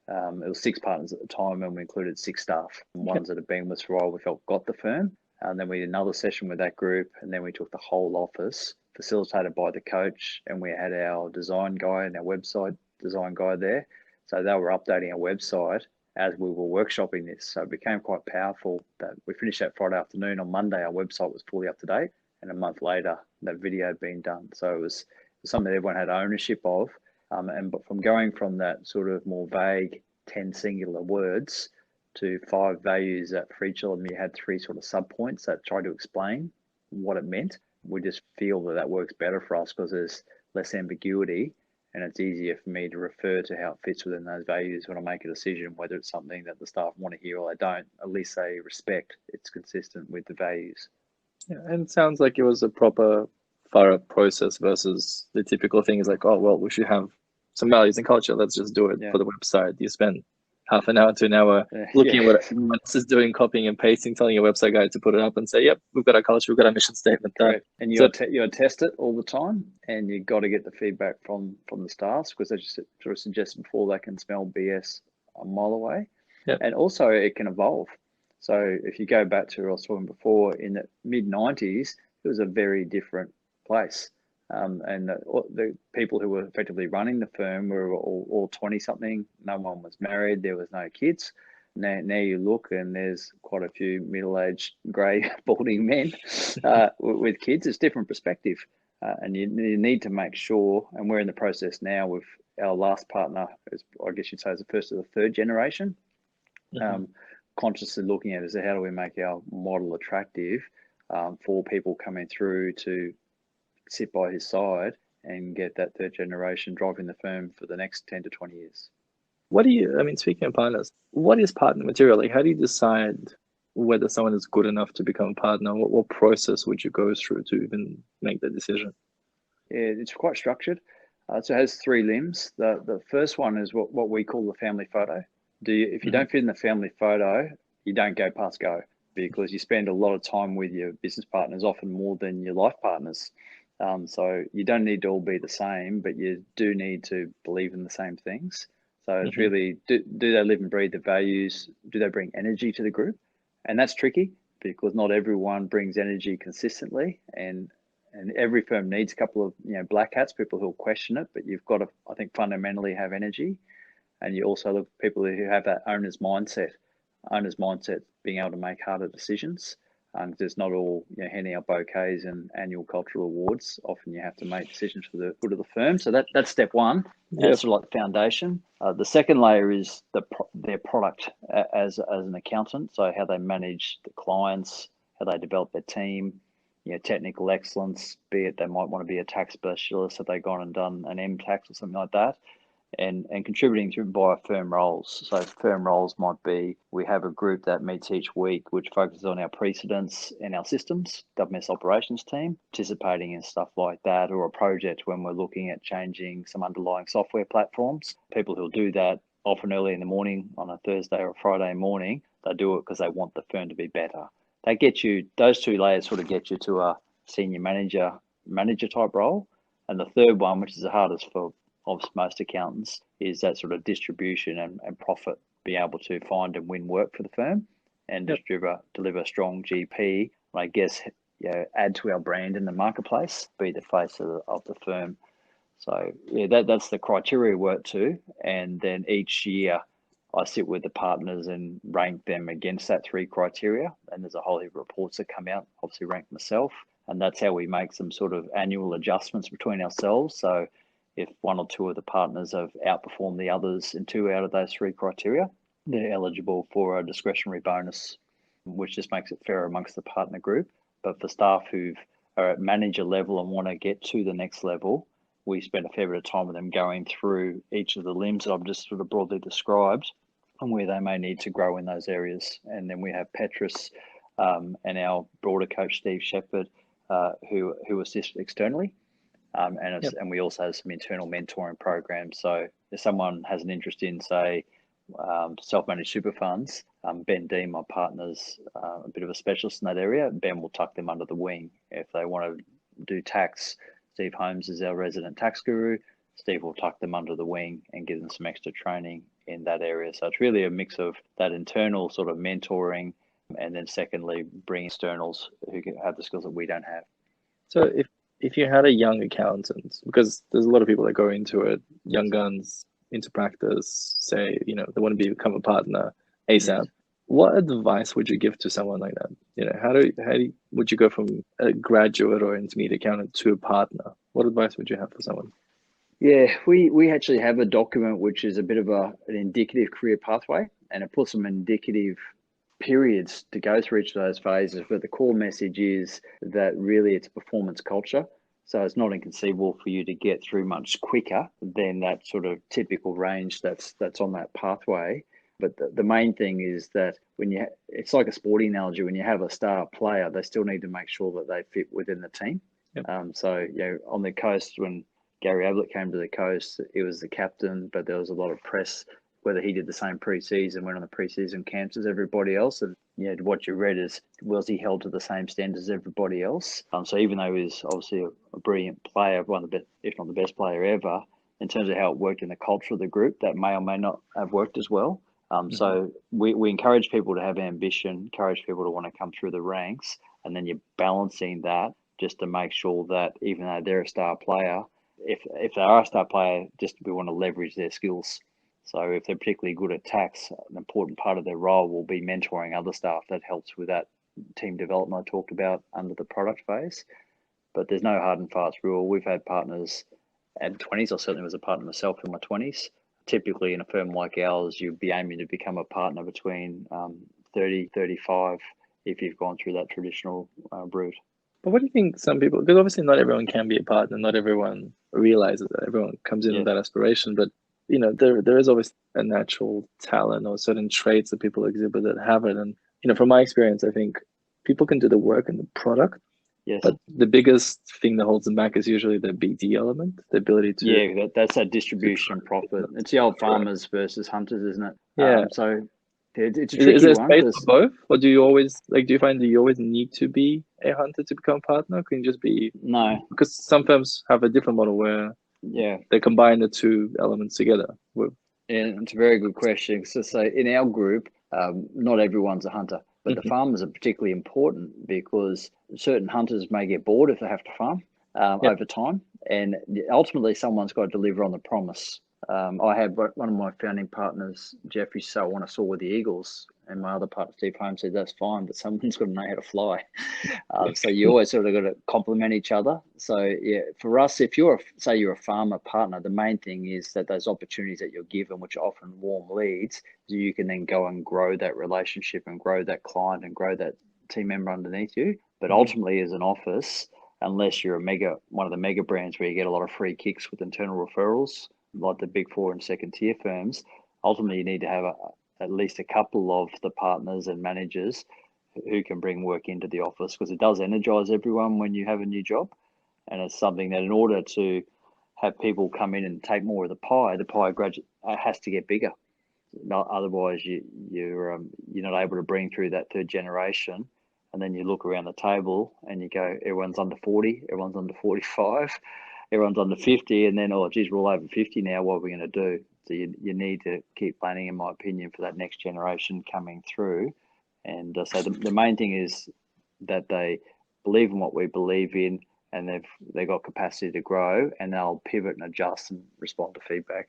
Speaker 2: it was 6 partners at the time, and we included 6 staff, ones that had been with us for a while, we felt got the firm. And then we did another session with that group, and then we took the whole office, facilitated by the coach, and we had our design guy and our website design guy there. So they were updating our website as we were workshopping this. So it became quite powerful that we finished that Friday afternoon. On Monday, our website was fully up to date. And a month later, that video had been done. So it was something that everyone had ownership of. But from going from that sort of more vague 10 singular words to 5 values that for each of them you had 3 sort of sub-points that tried to explain what it meant, we just feel that that works better for us because there's less ambiguity, and it's easier for me to refer to how it fits within those values when I make a decision, whether it's something that the staff want to hear or they don't. At least they respect it's consistent with the values.
Speaker 1: Yeah, and it sounds like it was a proper, thorough process versus the typical thing is like, oh, well, we should have some values and culture. Let's just do it for the website. You spend half an hour to an hour looking at what everyone else is doing, copying and pasting, telling your website guy to put it up and say, yep, we've got our culture, we've got our mission statement done.
Speaker 2: Right. And you test it all the time, and you've got to get the feedback from the staff, because as you sort of suggested before, they can smell BS a mile away.
Speaker 1: Yep.
Speaker 2: And also it can evolve. So if you go back to what I was talking before, in the mid-90s, it was a very different place. And the people who were effectively running the firm were all 20-something. No one was married. There was no kids. Now you look, and there's quite a few middle-aged, grey, balding men with kids. It's different perspective. And you need to make sure, and we're in the process now with our last partner, I guess you'd say is the first or the third generation, consciously looking at is how do we make our model attractive for people coming through to sit by his side and get that third generation driving the firm for the next 10 to 20 years.
Speaker 1: Speaking of partners, what is partner material? Like, how do you decide whether someone is good enough to become a partner? What process would you go through to even make that decision?
Speaker 2: Yeah, it's quite structured. So it has 3 limbs. The first one is what we call the family photo. If you don't fit in the family photo, you don't go past go, because you spend a lot of time with your business partners, often more than your life partners. So you don't need to all be the same, but you do need to believe in the same things. So it's really, do they live and breathe the values? Do they bring energy to the group? And that's tricky, because not everyone brings energy consistently, and every firm needs a couple of black hats, people who'll question it, but you've got to, I think, fundamentally have energy. And you also look at people who have that owner's mindset being able to make harder decisions. There's not all handing out bouquets and annual cultural awards. Often you have to make decisions for the good of the firm. So that's step one. That's sort of like the foundation. The second layer is their product as an accountant. So how they manage the clients, how they develop their team, technical excellence, be it they might want to be a tax specialist, have they gone and done an M-tax or something like that. And contributing through via firm roles. So firm roles might be, we have a group that meets each week, which focuses on our precedents and our systems, WMS operations team, participating in stuff like that, or a project when we're looking at changing some underlying software platforms. People who'll do that often early in the morning on a Thursday or a Friday morning, they do it because they want the firm to be better. Those 2 layers sort of get you to a senior manager type role. And the third one, which is the hardest for most accountants, is that sort of distribution and profit, be able to find and win work for the firm and deliver strong GP, and I guess add to our brand in the marketplace, be the face of the firm. So that's the criteria work to, and then each year I sit with the partners and rank them against that 3 criteria, and there's a whole heap of reports that come out, obviously rank myself, and that's how we make some sort of annual adjustments between ourselves. So if 1 or 2 of the partners have outperformed the others in 2 out of those 3 criteria, they're eligible for a discretionary bonus, which just makes it fair amongst the partner group. But for staff who are at manager level and want to get to the next level, we spend a fair bit of time with them going through each of the limbs that I've just sort of broadly described, and where they may need to grow in those areas. And then we have Petrus and our broader coach, Steve Shepherd, who assist externally. And we also have some internal mentoring programs. So if someone has an interest in, say, self-managed super funds, Ben Dean, my partner's a bit of a specialist in that area. Ben will tuck them under the wing if they want to do tax, Steve Holmes is our resident tax guru. Steve will tuck them under the wing and give them some extra training in that area. So it's really a mix of that internal sort of mentoring, and then secondly, bring externals who can have the skills that we don't have.
Speaker 1: So if you had a young accountant, because there's a lot of people that go into it, young guns into practice, say, they want to become a partner ASAP. Yes. What advice would you give to someone like that? How would you go from a graduate or intermediate accountant to a partner? What advice would you have for someone?
Speaker 2: Yeah, we actually have a document which is a bit of an indicative career pathway, and it puts some indicative periods to go through each of those phases. But the core message is that really it's performance culture. So it's not inconceivable for you to get through much quicker than that sort of typical range that's on that pathway. But the main thing is that it's like a sporting analogy. When you have a star player, they still need to make sure that they fit within the team. Yep. So on the coast, when Gary Ablett came to the coast, he was the captain, but there was a lot of press whether he did the same pre-season, went on the pre-season camps as everybody else. And what you read is, was he held to the same standards as everybody else? So even though he was obviously a brilliant player, one of the best, if not the best player ever, in terms of how it worked in the culture of the group, that may or may not have worked as well. So we encourage people to have ambition, encourage people to want to come through the ranks, and then you're balancing that just to make sure that even though they're a star player, if they are a star player, just we want to leverage their skills. So if they're particularly good at tax, an important part of their role will be mentoring other staff. That helps with that team development I talked about under the product phase. But there's no hard and fast rule. We've had partners at 20s. I certainly was a partner myself in my 20s. Typically in a firm like ours, you'd be aiming to become a partner between 30, 35 if you've gone through that traditional route.
Speaker 1: But what do you think some people, because obviously not everyone can be a partner, not everyone realizes that, everyone comes in with that aspiration, but there is always a natural talent or certain traits that people exhibit that have it. And, from my experience, I think people can do the work and the product.
Speaker 2: Yes.
Speaker 1: But the biggest thing that holds them back is usually the BD element, the ability to...
Speaker 2: Yeah, that's that distribution profit. It's the old farmers versus hunters, isn't it?
Speaker 1: Yeah.
Speaker 2: So it's a tricky one.
Speaker 1: Is there space for both? Or do you always, do you find that you always need to be a hunter to become a partner? Or can you just be...
Speaker 2: No.
Speaker 1: Because some firms have a different model where they combine the two elements together.
Speaker 2: Yeah, it's a very good question. So in our group, not everyone's a hunter, but the farmers are particularly important because certain hunters may get bored if they have to farm over time, and ultimately someone's got to deliver on the promise. I had one of my founding partners, Jeffrey, so I want to soar with the eagles, and my other partner, Steve Holmes, said that's fine, but someone's got to know how to fly. So you always sort of got to complement each other. So yeah, for us, if you're a farmer partner, the main thing is that those opportunities that you're given, which are often warm leads, you can then go and grow that relationship and grow that client and grow that team member underneath you. But ultimately, as an office, unless you're one of the mega brands where you get a lot of free kicks with internal referrals, like the big four and second tier firms, ultimately you need to have at least a couple of the partners and managers who can bring work into the office, because it does energize everyone when you have a new job. And it's something that in order to have people come in and take more of the pie has to get bigger. Otherwise you're not able to bring through that third generation. And then you look around the table and you go, everyone's under 40, everyone's under 45, everyone's under 50, and then, oh, geez, we're all over 50 now. What are we going to do? So you need to keep planning, in my opinion, for that next generation coming through. And so the main thing is that they believe in what we believe in, and they've got capacity to grow, and they'll pivot and adjust and respond to feedback.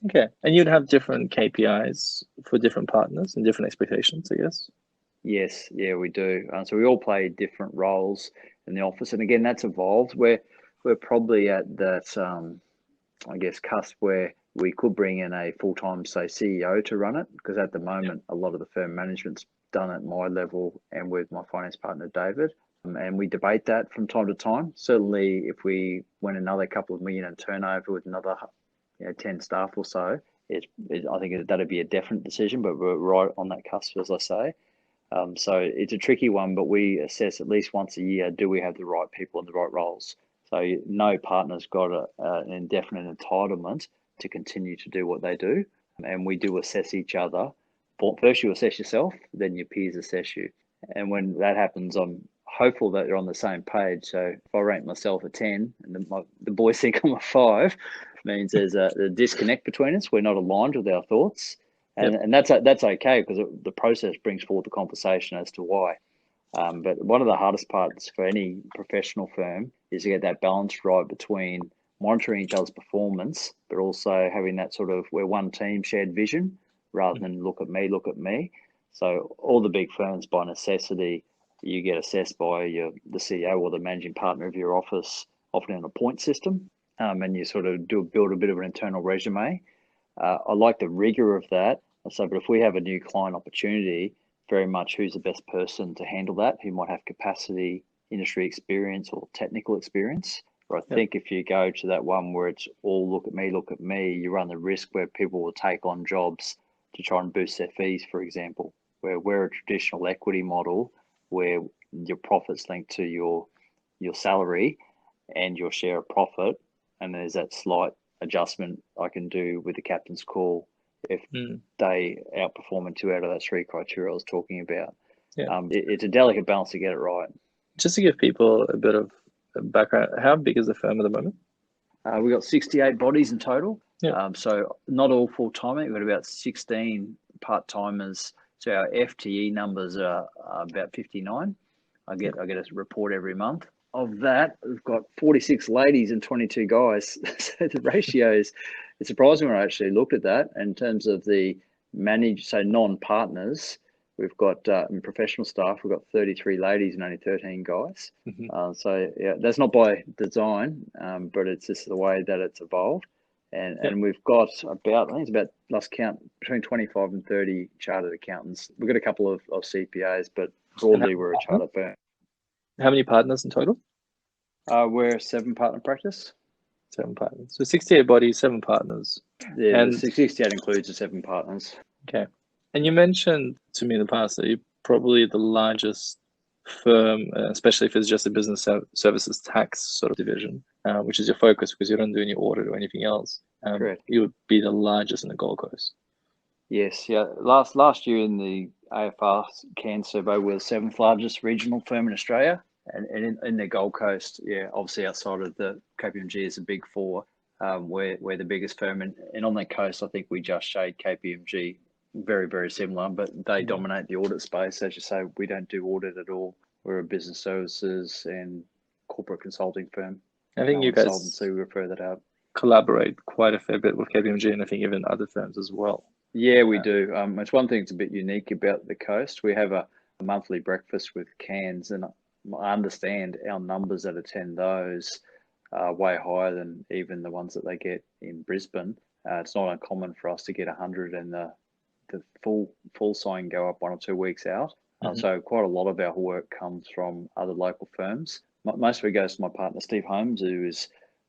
Speaker 1: Okay. And you'd have different KPIs for different partners and different expectations, I guess?
Speaker 2: Yes, yeah, we do. So we all play different roles in the office. And again, that's evolved. We're probably at that, I guess, cusp where we could bring in a full-time, say, CEO to run it, because at the moment, a lot of the firm management's done at my level and with my finance partner, David. And we debate that from time to time. Certainly, if we went another couple of million in turnover with another 10 staff or so, I think that'd be a definite decision, but we're right on that cusp, as I say. So it's a tricky one, but we assess at least once a year, do we have the right people in the right roles? So no partner's got an indefinite entitlement to continue to do what they do. And we do assess each other. First you assess yourself, then your peers assess you. And when that happens, I'm hopeful that you're on the same page. So if I rank myself a 10 and the boys think I'm a 5, means there's a disconnect between us. We're not aligned with our thoughts. And that's okay, because the process brings forward the conversation as to why. But one of the hardest parts for any professional firm is to get that balance right between monitoring each other's performance, but also having that sort of, we're one team, shared vision, rather than look at me. So all the big firms, by necessity, you get assessed by the CEO or the managing partner of your office, often in a point system, and you sort of build a bit of an internal resume. I like the rigor of that. So, but if we have a new client opportunity, very much who's the best person to handle that, who might have capacity, industry experience, or technical experience. Or I think if you go to that one where it's all look at me, you run the risk where people will take on jobs to try and boost their fees, for example, where we're a traditional equity model where your profit's linked to your salary and your share of profit, and there's that slight adjustment I can do with the captain's call if they outperform in 2 out of that 3 criteria I was talking about. It's a delicate balance to get it right.
Speaker 1: Just to give people a bit of background, how big is the firm at the moment?
Speaker 2: We've got 68 bodies in total. So not all full-time. We've got about 16 part-timers. So our FTE numbers are about 59. I get a report every month. Of that, we've got 46 ladies and 22 guys. So the ratios, it's surprising when I actually looked at that. In terms of the non-partners, we've got in professional staff, we've got 33 ladies and only 13 guys. So yeah, that's not by design, but it's just the way that it's evolved. And we've got about, I think it's about, last count, between 25 and 30 chartered accountants. We've got a couple of CPAs, but broadly we're a chartered firm.
Speaker 1: How many partners in total?
Speaker 2: We're a 7-partner practice.
Speaker 1: 7 partners. So 68 bodies, 7 partners.
Speaker 2: Yeah, and 68 includes the 7 partners.
Speaker 1: Okay. And you mentioned to me in the past that you're probably the largest firm, especially if it's just a business services tax sort of division, which is your focus because you don't do any audit or anything else.
Speaker 2: Correct.
Speaker 1: You would be the largest in the Gold Coast.
Speaker 2: Yes, yeah. Last year in the AFR Cairns survey, we're the 7th largest regional firm in Australia. And in the Gold Coast, yeah, obviously outside of the KPMG is a big 4, we're the biggest firm. And on the coast, I think we just shade KPMG, very, very similar, but they dominate the audit space. As you say, we don't do audit at all. We're a business services and corporate consulting firm.
Speaker 1: I think you guys
Speaker 2: consultancy, we refer that out.
Speaker 1: Collaborate quite a fair bit with KPMG, and I think even other firms as well.
Speaker 2: Yeah, we do. It's one thing that's a bit unique about the coast. We have a monthly breakfast with Cairns, and I understand our numbers that attend those are way higher than even the ones that they get in Brisbane. It's not uncommon for us to get 100 and the full sign go up 1 or 2 weeks out. So quite a lot of our work comes from other local firms. Most of it goes to my partner, Steve Holmes, who has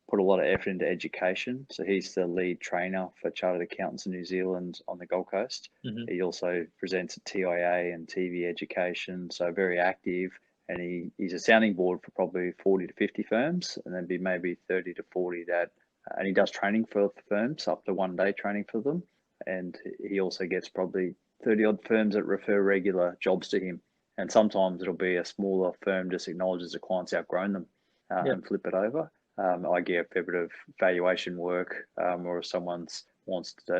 Speaker 2: put a lot of effort into education. So he's the lead trainer for chartered accountants in New Zealand on the Gold Coast. He also presents at TIA and TV education, so very active. And he's a sounding board for probably 40 to 50 firms, and then be maybe 30 to 40 that, and he does training for firms, up to 1-day training for them. And he also gets probably 30 odd firms that refer regular jobs to him. And sometimes it'll be a smaller firm just acknowledges the client's outgrown them and flip it over. I get a fair bit of valuation work, or if someone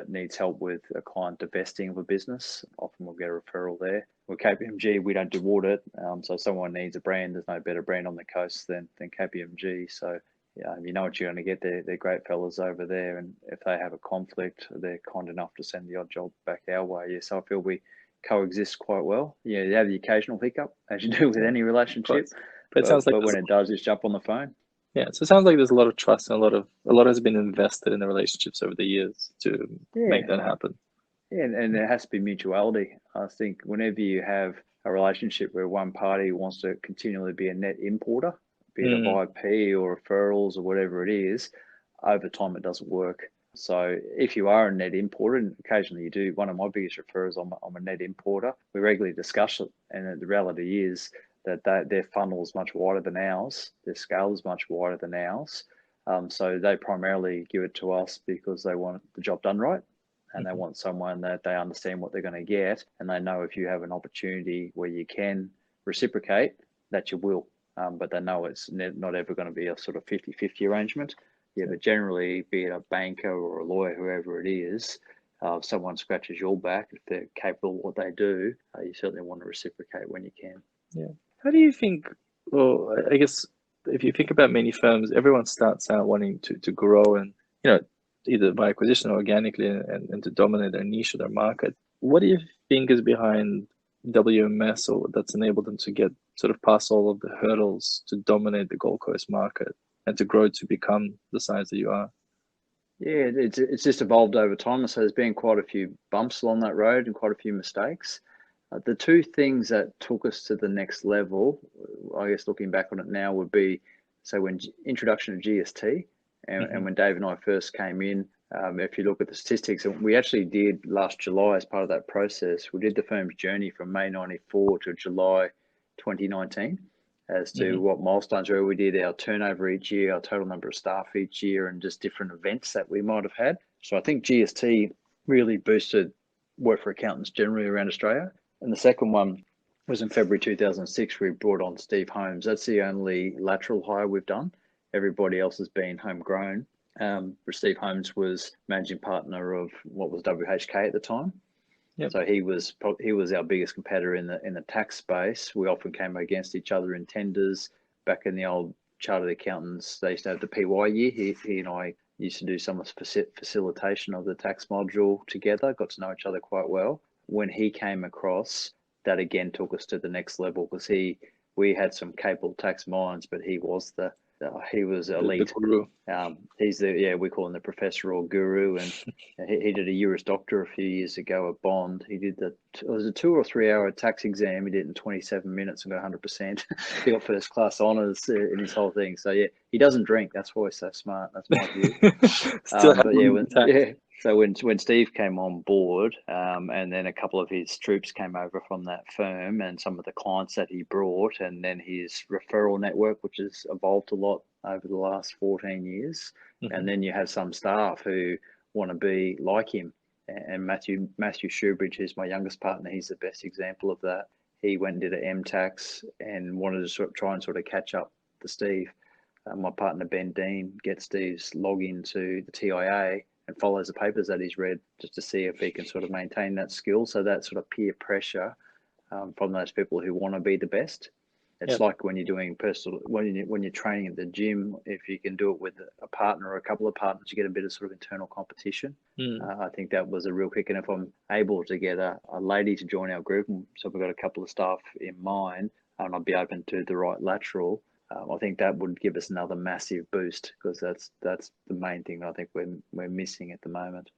Speaker 2: needs help with a client divesting of a business, often we'll get a referral there. With KPMG, we don't do audit, so if someone needs a brand, there's no better brand on the coast than KPMG. So yeah, you know what you're going to get. They're great fellas over there, and if they have a conflict, they're kind enough to send the odd job back our way. Yeah, so I feel we coexist quite well. Yeah, you have the occasional hiccup, as you do with any relationship.
Speaker 1: But it sounds like
Speaker 2: when it does, just jump on the phone.
Speaker 1: Yeah, so it sounds like there's a lot of trust and a lot has been invested in the relationships over the years to make that happen.
Speaker 2: Yeah, and there has to be mutuality. I think whenever you have a relationship where one party wants to continually be a net importer, be it of IP or referrals or whatever it is, over time it doesn't work. So if you are a net importer, and occasionally you do, one of my biggest referrers, I'm a net importer, we regularly discuss it. And the reality is that their funnel is much wider than ours. Their scale is much wider than ours. So they primarily give it to us because they want the job done right. And they want someone that they understand what they're going to get. And they know if you have an opportunity where you can reciprocate, that you will. But they know it's not ever going to be a sort of 50-50 arrangement. Yeah, but generally, be it a banker or a lawyer, whoever it is, if someone scratches your back, if they're capable of what they do, you certainly want to reciprocate when you can.
Speaker 1: Yeah. How do you think, well, I guess if you think about many firms, everyone starts out wanting to grow and, either by acquisition or organically and to dominate their niche or their market. What do you think is behind WMS or that's enabled them to get sort of past all of the hurdles to dominate the Gold Coast market and to grow to become the size that you are?
Speaker 2: Yeah, it's just evolved over time. So there's been quite a few bumps along that road and quite a few mistakes. The two things that took us to the next level, I guess looking back on it now, would be, so when introduction of GST and when Dave and I first came in, if you look at the statistics, and we actually did last July as part of that process, we did the firm's journey from May 94 to July 2019 as to what milestones were. We did our turnover each year, our total number of staff each year, and just different events that we might have had. So I think GST really boosted work for accountants generally around Australia. And the second one was in February 2006, we brought on Steve Holmes. That's the only lateral hire we've done. Everybody else has been homegrown. Steve Holmes was managing partner of what was WHK at the time. Yep. So he was our biggest competitor in the tax space. We often came against each other in tenders. Back in the old chartered accountants, they used to have the PY year. He and I used to do some facilitation of the tax module together, got to know each other quite well. When he came across, that again took us to the next level because we had some capable tax minds, but he was elite.
Speaker 1: The guru.
Speaker 2: He's we call him the professor or guru, and he did a Juris Doctor a few years ago at Bond. He did it was a 2 or 3 hour tax exam. He did it in 27 minutes and got 100%. He got first class honours in his whole thing. So yeah, he doesn't drink. That's why he's so smart. That's my view. So when Steve came on board, and then a couple of his troops came over from that firm, and some of the clients that he brought, and then his referral network, which has evolved a lot over the last 14 years, and then you have some staff who want to be like him. And Matthew Shoebridge, who's my youngest partner, he's the best example of that. He went and did an MTax and wanted to try and catch up to Steve. My partner Ben Dean gets Steve's login to the TIA and follows the papers that he's read just to see if he can maintain that skill. So that peer pressure from those people who want to be the best. It's like when you're doing when you're training at the gym, if you can do it with a partner or a couple of partners, you get a bit of internal competition. I think that was a real kick. And if I'm able to get a lady to join our group, so we've got a couple of staff in mind, and I'd be open to the right lateral, I think that would give us another massive boost because that's the main thing I think we're missing at the moment.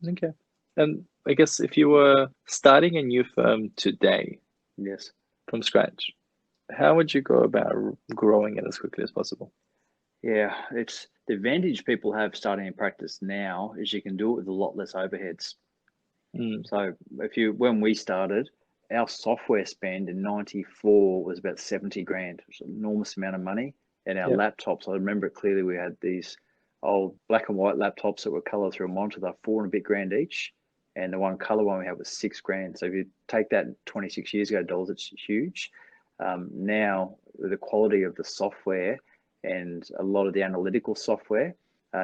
Speaker 1: Okay. And I guess if you were starting a new firm today,
Speaker 2: yes,
Speaker 1: from scratch, how would you go about growing it as quickly as possible?
Speaker 2: Yeah, it's the advantage people have starting in practice now is you can do it with a lot less overheads. So when we started, our software spend in 94 was about 70 grand, which is an enormous amount of money. And our laptops, I remember it clearly, we had these old black and white laptops that were colored through a monitor, they're $4 and a bit grand each. And the one color one we had was 6 grand. So if you take that 26 years ago dollars, it's huge. Now, the quality of the software and a lot of the analytical software,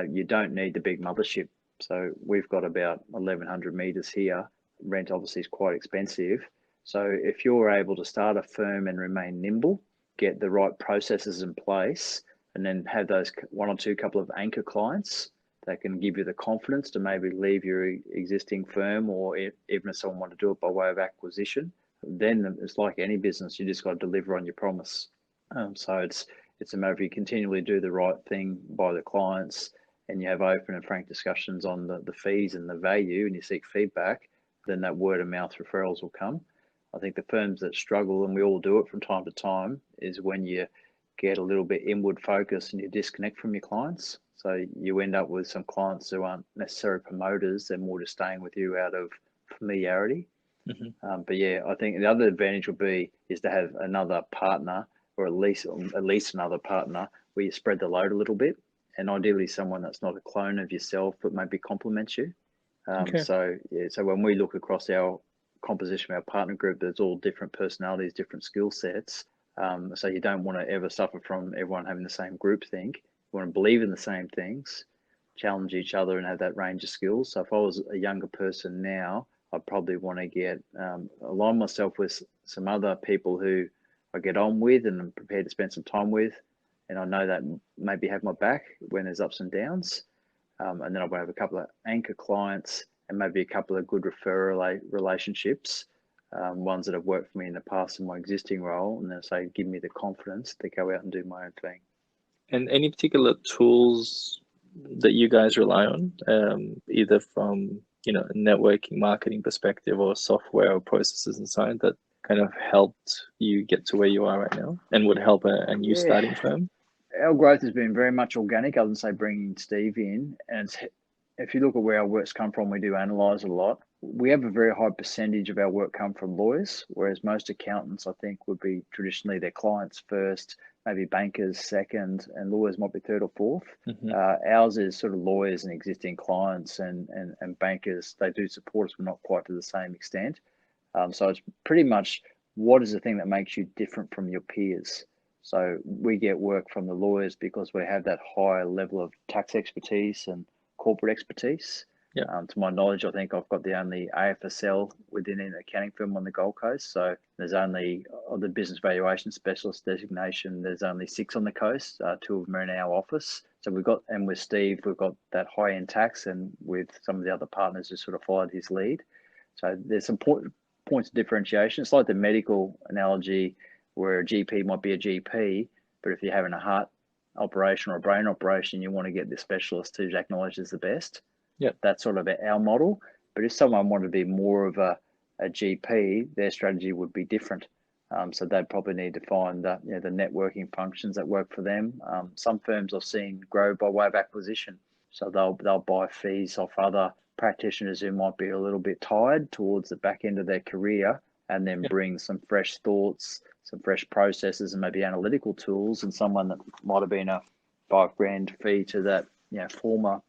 Speaker 2: you don't need the big mothership. So we've got about 1,100 meters here. Rent obviously is quite expensive. So if you're able to start a firm and remain nimble, get the right processes in place, and then have those one or two couple of anchor clients that can give you the confidence to maybe leave your existing firm, or even if someone wants to do it by way of acquisition, then it's like any business, you just got to deliver on your promise. So it's a matter of you continually do the right thing by the clients, and you have open and frank discussions on the fees and the value, and you seek feedback, then that word of mouth referrals will come. I think the firms that struggle, and we all do it from time to time, is when you get a little bit inward focus and you disconnect from your clients. So you end up with some clients who aren't necessarily promoters, they're more just staying with you out of familiarity. But yeah, I think the other advantage is to have another partner, or at least another partner where you spread the load a little bit, and ideally someone that's not a clone of yourself but maybe complements you. So when we look across our composition of our partner group, there's all different personalities, different skill sets. So you don't want to ever suffer from everyone having the same groupthink. You want to believe in the same things, challenge each other, and have that range of skills. So if I was a younger person now, I'd probably want to get align myself with some other people who I get on with and I'm prepared to spend some time with, and I know that maybe have my back when there's ups and downs. And then I'll have a couple of anchor clients and maybe a couple of good referral relationships, ones that have worked for me in the past in my existing role, and then say, give me the confidence to go out and do my own thing.
Speaker 1: And any particular tools that you guys rely on, either from a networking marketing perspective or software or processes inside that kind of helped you get to where you are right now and would help a new starting firm?
Speaker 2: Our growth has been very much organic, other than say bringing Steve in. And if you look at where our work's come from, we do analyse a lot. We have a very high percentage of our work come from lawyers, whereas most accountants, I think, would be traditionally their clients first, maybe bankers second, and lawyers might be third or fourth.
Speaker 1: Mm-hmm.
Speaker 2: Ours is sort of lawyers and existing clients, and bankers, they do support us, but not quite to the same extent. So it's pretty much what is the thing that makes you different from your peers. So we get work from the lawyers because we have that higher level of tax expertise and corporate expertise.
Speaker 1: Yeah.
Speaker 2: To my knowledge, I think I've got the only AFSL within an accounting firm on the Gold Coast. So there's only the business valuation specialist designation. There's only 6 on the coast. 2 of them are in our office. So and with Steve, we've got that high end tax, and with some of the other partners who sort of followed his lead. So there's some points of differentiation. It's like the medical analogy where a GP might be a GP, but if you're having a heart operation or a brain operation, you want to get the specialist who's acknowledged as the best.
Speaker 1: Yeah,
Speaker 2: that's sort of our model. But if someone wanted to be more of a GP, their strategy would be different. So they'd probably need to find the networking functions that work for them. Some firms I've seen grow by way of acquisition, so they'll buy fees off other practitioners who might be a little bit tired towards the back end of their career, and then bring some fresh thoughts, some fresh processes, and maybe analytical tools. And someone that might have been a $5,000 fee to that former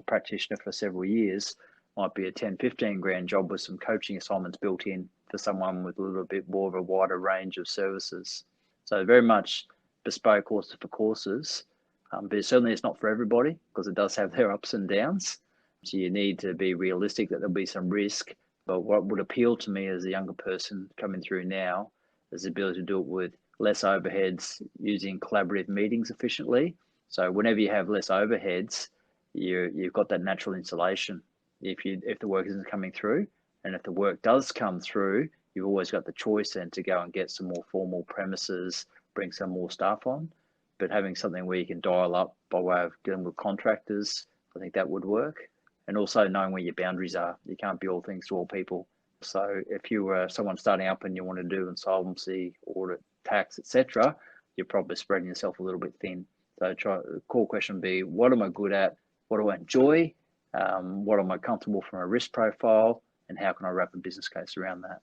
Speaker 2: practitioner for several years might be a 10, 15 grand job with some coaching assignments built in for someone with a little bit more of a wider range of services. So very much bespoke courses for courses, but certainly it's not for everybody because it does have their ups and downs. So you need to be realistic that there'll be some risk. But what would appeal to me as a younger person coming through now is the ability to do it with less overheads, using collaborative meetings efficiently. So whenever you have less overheads, you've got that natural insulation. If the work isn't coming through, and if the work does come through, you've always got the choice then to go and get some more formal premises, bring some more staff on. But having something where you can dial up by way of dealing with contractors, I think that would work. And also knowing where your boundaries are. You can't be all things to all people. So if you were someone starting up and you want to do insolvency, audit, tax, etc., you're probably spreading yourself a little bit thin. So the core question would be, what am I good at? What do I enjoy? What am I comfortable from a risk profile? And how can I wrap a business case around that?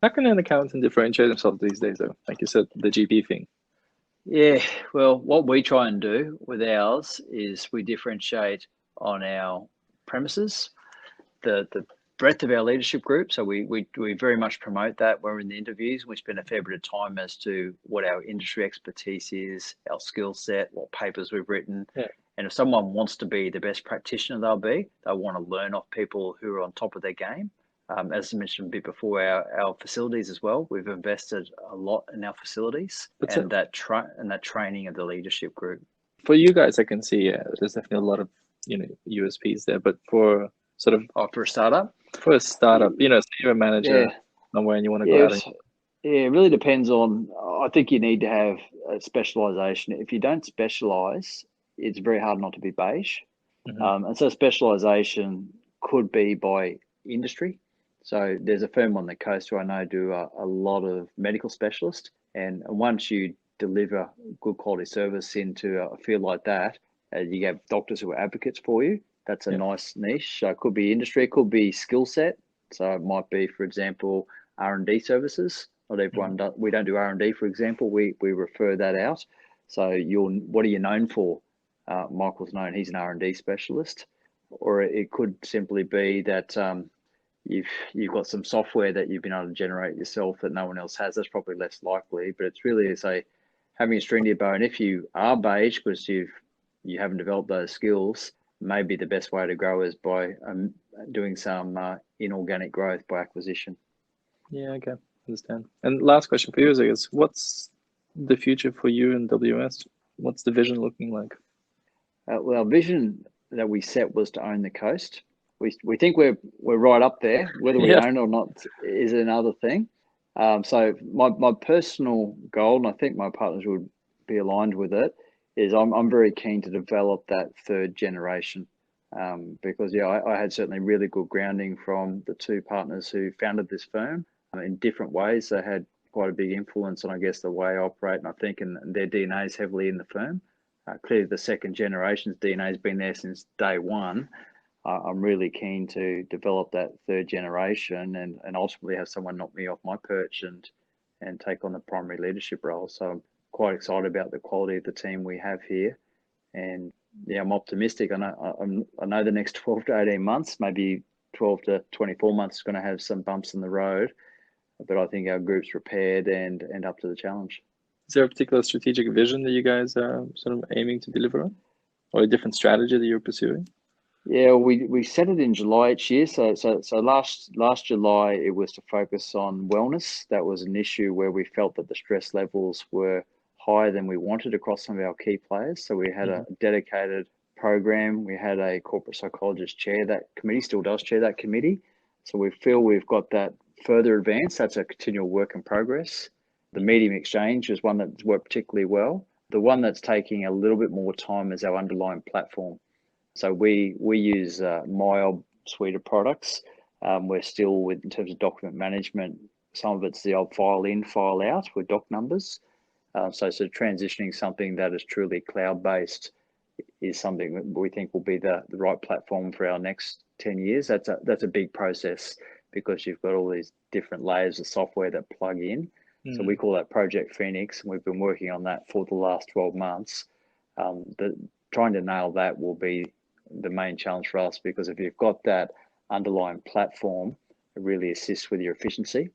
Speaker 1: How can an accountant differentiate themselves these days, though? Like you said, the GP thing.
Speaker 2: Yeah, well, what we try and do with ours is we differentiate on our premises, the breadth of our leadership group. So we very much promote that. We're in the interviews. We spend a fair bit of time as to what our industry expertise is, our skill set, what papers we've written.
Speaker 1: Yeah.
Speaker 2: And if someone wants to be the best practitioner they'll want to learn off people who are on top of their game. As I mentioned a bit before, our facilities as well. We've invested a lot in our facilities and that training of the leadership group.
Speaker 1: For you guys, I can see there's definitely a lot of USPs there. But for sort of
Speaker 2: for a startup,
Speaker 1: so you're a manager somewhere and you want to go out.
Speaker 2: It really depends on. I think you need to have a specialization. If you don't specialize, it's very hard not to be beige.
Speaker 1: Mm-hmm.
Speaker 2: And so specialization could be by industry. So there's a firm on the coast who I know do a lot of medical specialists. And once you deliver good quality service into a field like that, you have doctors who are advocates for you. That's a nice niche. So it could be industry, it could be skill set. So it might be, for example, R&D services. Not everyone does. We don't do R&D, for example. We refer that out. So what are you known for? Michael's known, he's an R&D specialist. Or it could simply be that you've got some software that you've been able to generate yourself that no one else has, that's probably less likely. But it's really having a string to your bow. And if you are beige because you haven't developed those skills, maybe the best way to grow is by doing some inorganic growth by acquisition.
Speaker 1: Yeah, okay, understand. And last question for you is, I guess, what's the future for you in WS? What's the vision looking like?
Speaker 2: Well, our vision that we set was to own the coast. We think we're right up there. Whether we own it or not is another thing. So my personal goal, and I think my partners would be aligned with it, is I'm very keen to develop that third generation. Because I had certainly really good grounding from the two partners who founded this firm in different ways. They had quite a big influence on, I guess, the way I operate, and I think and their DNA is heavily in the firm. Clearly, the second generation's DNA has been there since day one. I'm really keen to develop that third generation and ultimately have someone knock me off my perch and take on the primary leadership role. So I'm quite excited about the quality of the team we have here. And yeah, I'm optimistic. I know the next 12 to 18 months, maybe 12 to 24 months is going to have some bumps in the road, but I think our group's prepared and up to the challenge.
Speaker 1: Is there a particular strategic vision that you guys are sort of aiming to deliver on, or a different strategy that you're pursuing?
Speaker 2: Yeah, we set it in July each year. So last July it was to focus on wellness. That was an issue where we felt that the stress levels were higher than we wanted across some of our key players. So we had a dedicated program. We had a corporate psychologist chair that committee, still does chair that committee. So we feel we've got that further advanced. That's a continual work in progress. The medium exchange is one that's worked particularly well. The one that's taking a little bit more time is our underlying platform. So we use MyOb suite of products. We're still with, in terms of document management, some of it's the old file in, file out with doc numbers. So transitioning something that is truly cloud-based is something that we think will be the right platform for our next 10 years. That's a big process because you've got all these different layers of software that plug in. So we call that Project Phoenix, and we've been working on that for the last 12 months. Trying to nail that will be the main challenge for us, because if you've got that underlying platform, it really assists with your efficiency.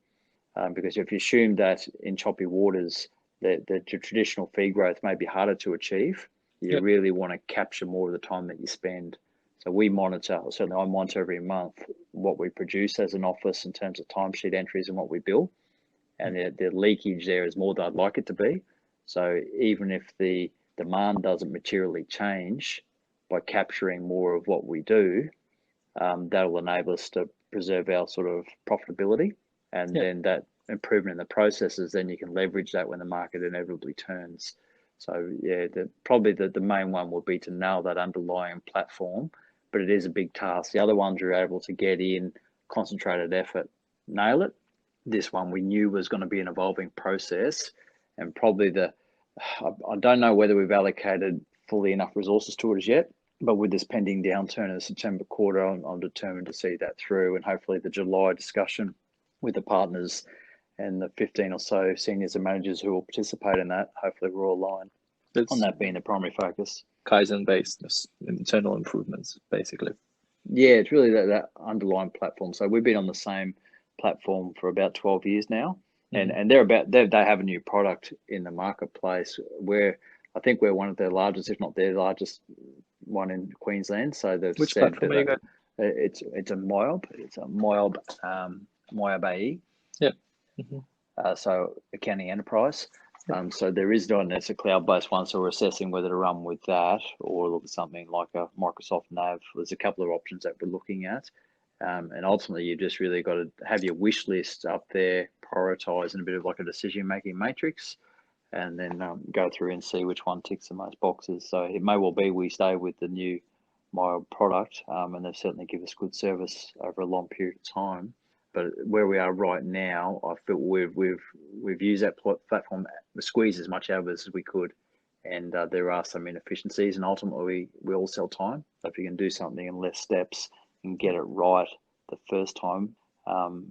Speaker 2: Because if you assume that in choppy waters, the traditional fee growth may be harder to achieve, you really want to capture more of the time that you spend. So we monitor, certainly I monitor every month what we produce as an office in terms of timesheet entries and what we bill. And the leakage there is more than I'd like it to be. So even if the demand doesn't materially change, by capturing more of what we do, that'll enable us to preserve our sort of profitability. And then that improvement in the processes, then you can leverage that when the market inevitably turns. So yeah, probably the main one will be to nail that underlying platform, but it is a big task. The other ones are able to get in, concentrated effort, nail it. This one we knew was going to be an evolving process, and probably I don't know whether we've allocated fully enough resources to it as yet, but with this pending downturn in the September quarter, I'm determined to see that through, and hopefully the July discussion with the partners and the 15 or so seniors and managers who will participate in that, hopefully we're all aligned on that being the primary focus.
Speaker 1: Kaizen-based internal improvements, basically.
Speaker 2: Yeah, it's really that underlying platform. So we've been on the same platform for about 12 years now, and they have a new product in the marketplace where I think we're one of their largest, if not their largest one in Queensland. So they've
Speaker 1: Which platform are you got?
Speaker 2: It's a MyOb. It's a MyOb MyOb AE.
Speaker 1: Yep.
Speaker 2: So accounting enterprise. So there is one that's a cloud-based one. So we're assessing whether to run with that or look at something like a Microsoft Nav. There's a couple of options that we're looking at. And ultimately, you just really got to have your wish list up there, prioritize in a bit of like a decision-making matrix, and then go through and see which one ticks the most boxes. So it may well be we stay with the new MyOb product, and they've certainly given us good service over a long period of time. But where we are right now, I feel we've used that platform, squeezed as much out of it as we could, and there are some inefficiencies. And ultimately, we all sell time. So if you can do something in less steps and get it right the first time,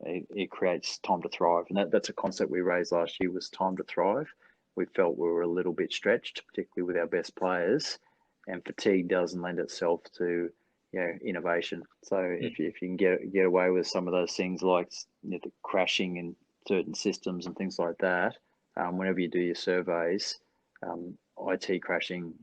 Speaker 2: it creates time to thrive. And that's a concept we raised last year, was time to thrive. We felt we were a little bit stretched, particularly with our best players, and fatigue doesn't lend itself to innovation. So if you can get away with some of those things like the crashing in certain systems and things like that, whenever you do your surveys, IT crashing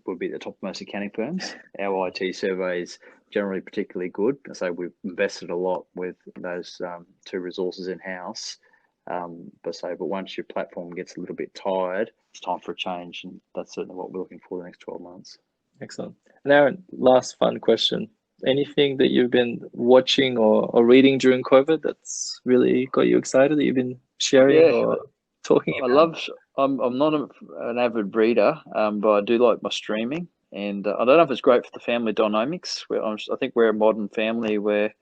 Speaker 2: would be the topmost accounting firms. Our IT survey is generally particularly good. So we've invested a lot with those two resources in house. But once your platform gets a little bit tired, it's time for a change, and that's certainly what we're looking for the next 12 months.
Speaker 1: Excellent. And Aaron, last fun question. Anything that you've been watching or reading during COVID that's really got you excited that you've been sharing or talking about?
Speaker 2: I'm not an avid reader, but I do like my streaming. And I don't know if it's great for the family dynamics. I think we're a modern family where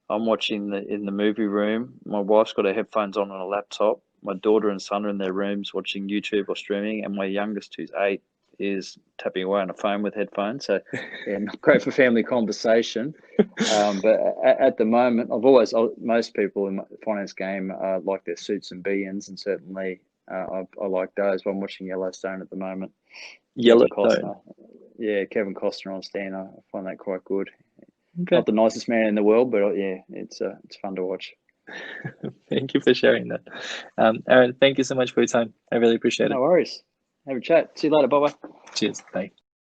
Speaker 2: I'm watching in the movie room. My wife's got her headphones on a laptop. My daughter and son are in their rooms watching YouTube or streaming, and my youngest, who's 8, is tapping away on a phone with headphones. So, not great for family conversation. But at the moment, most people in my finance game like their suits and beans, and certainly I like those. But I'm watching Yellowstone at the moment.
Speaker 1: Yellowstone.
Speaker 2: Kevin Costner on Stan. I find that quite good.
Speaker 1: Okay.
Speaker 2: Not the nicest man in the world, but it's fun to watch.
Speaker 1: Thank you for sharing that. Aaron, thank you so much for your time. I really appreciate it.
Speaker 2: No worries. Have a chat. See you later. Bye-bye.
Speaker 1: Cheers. Bye.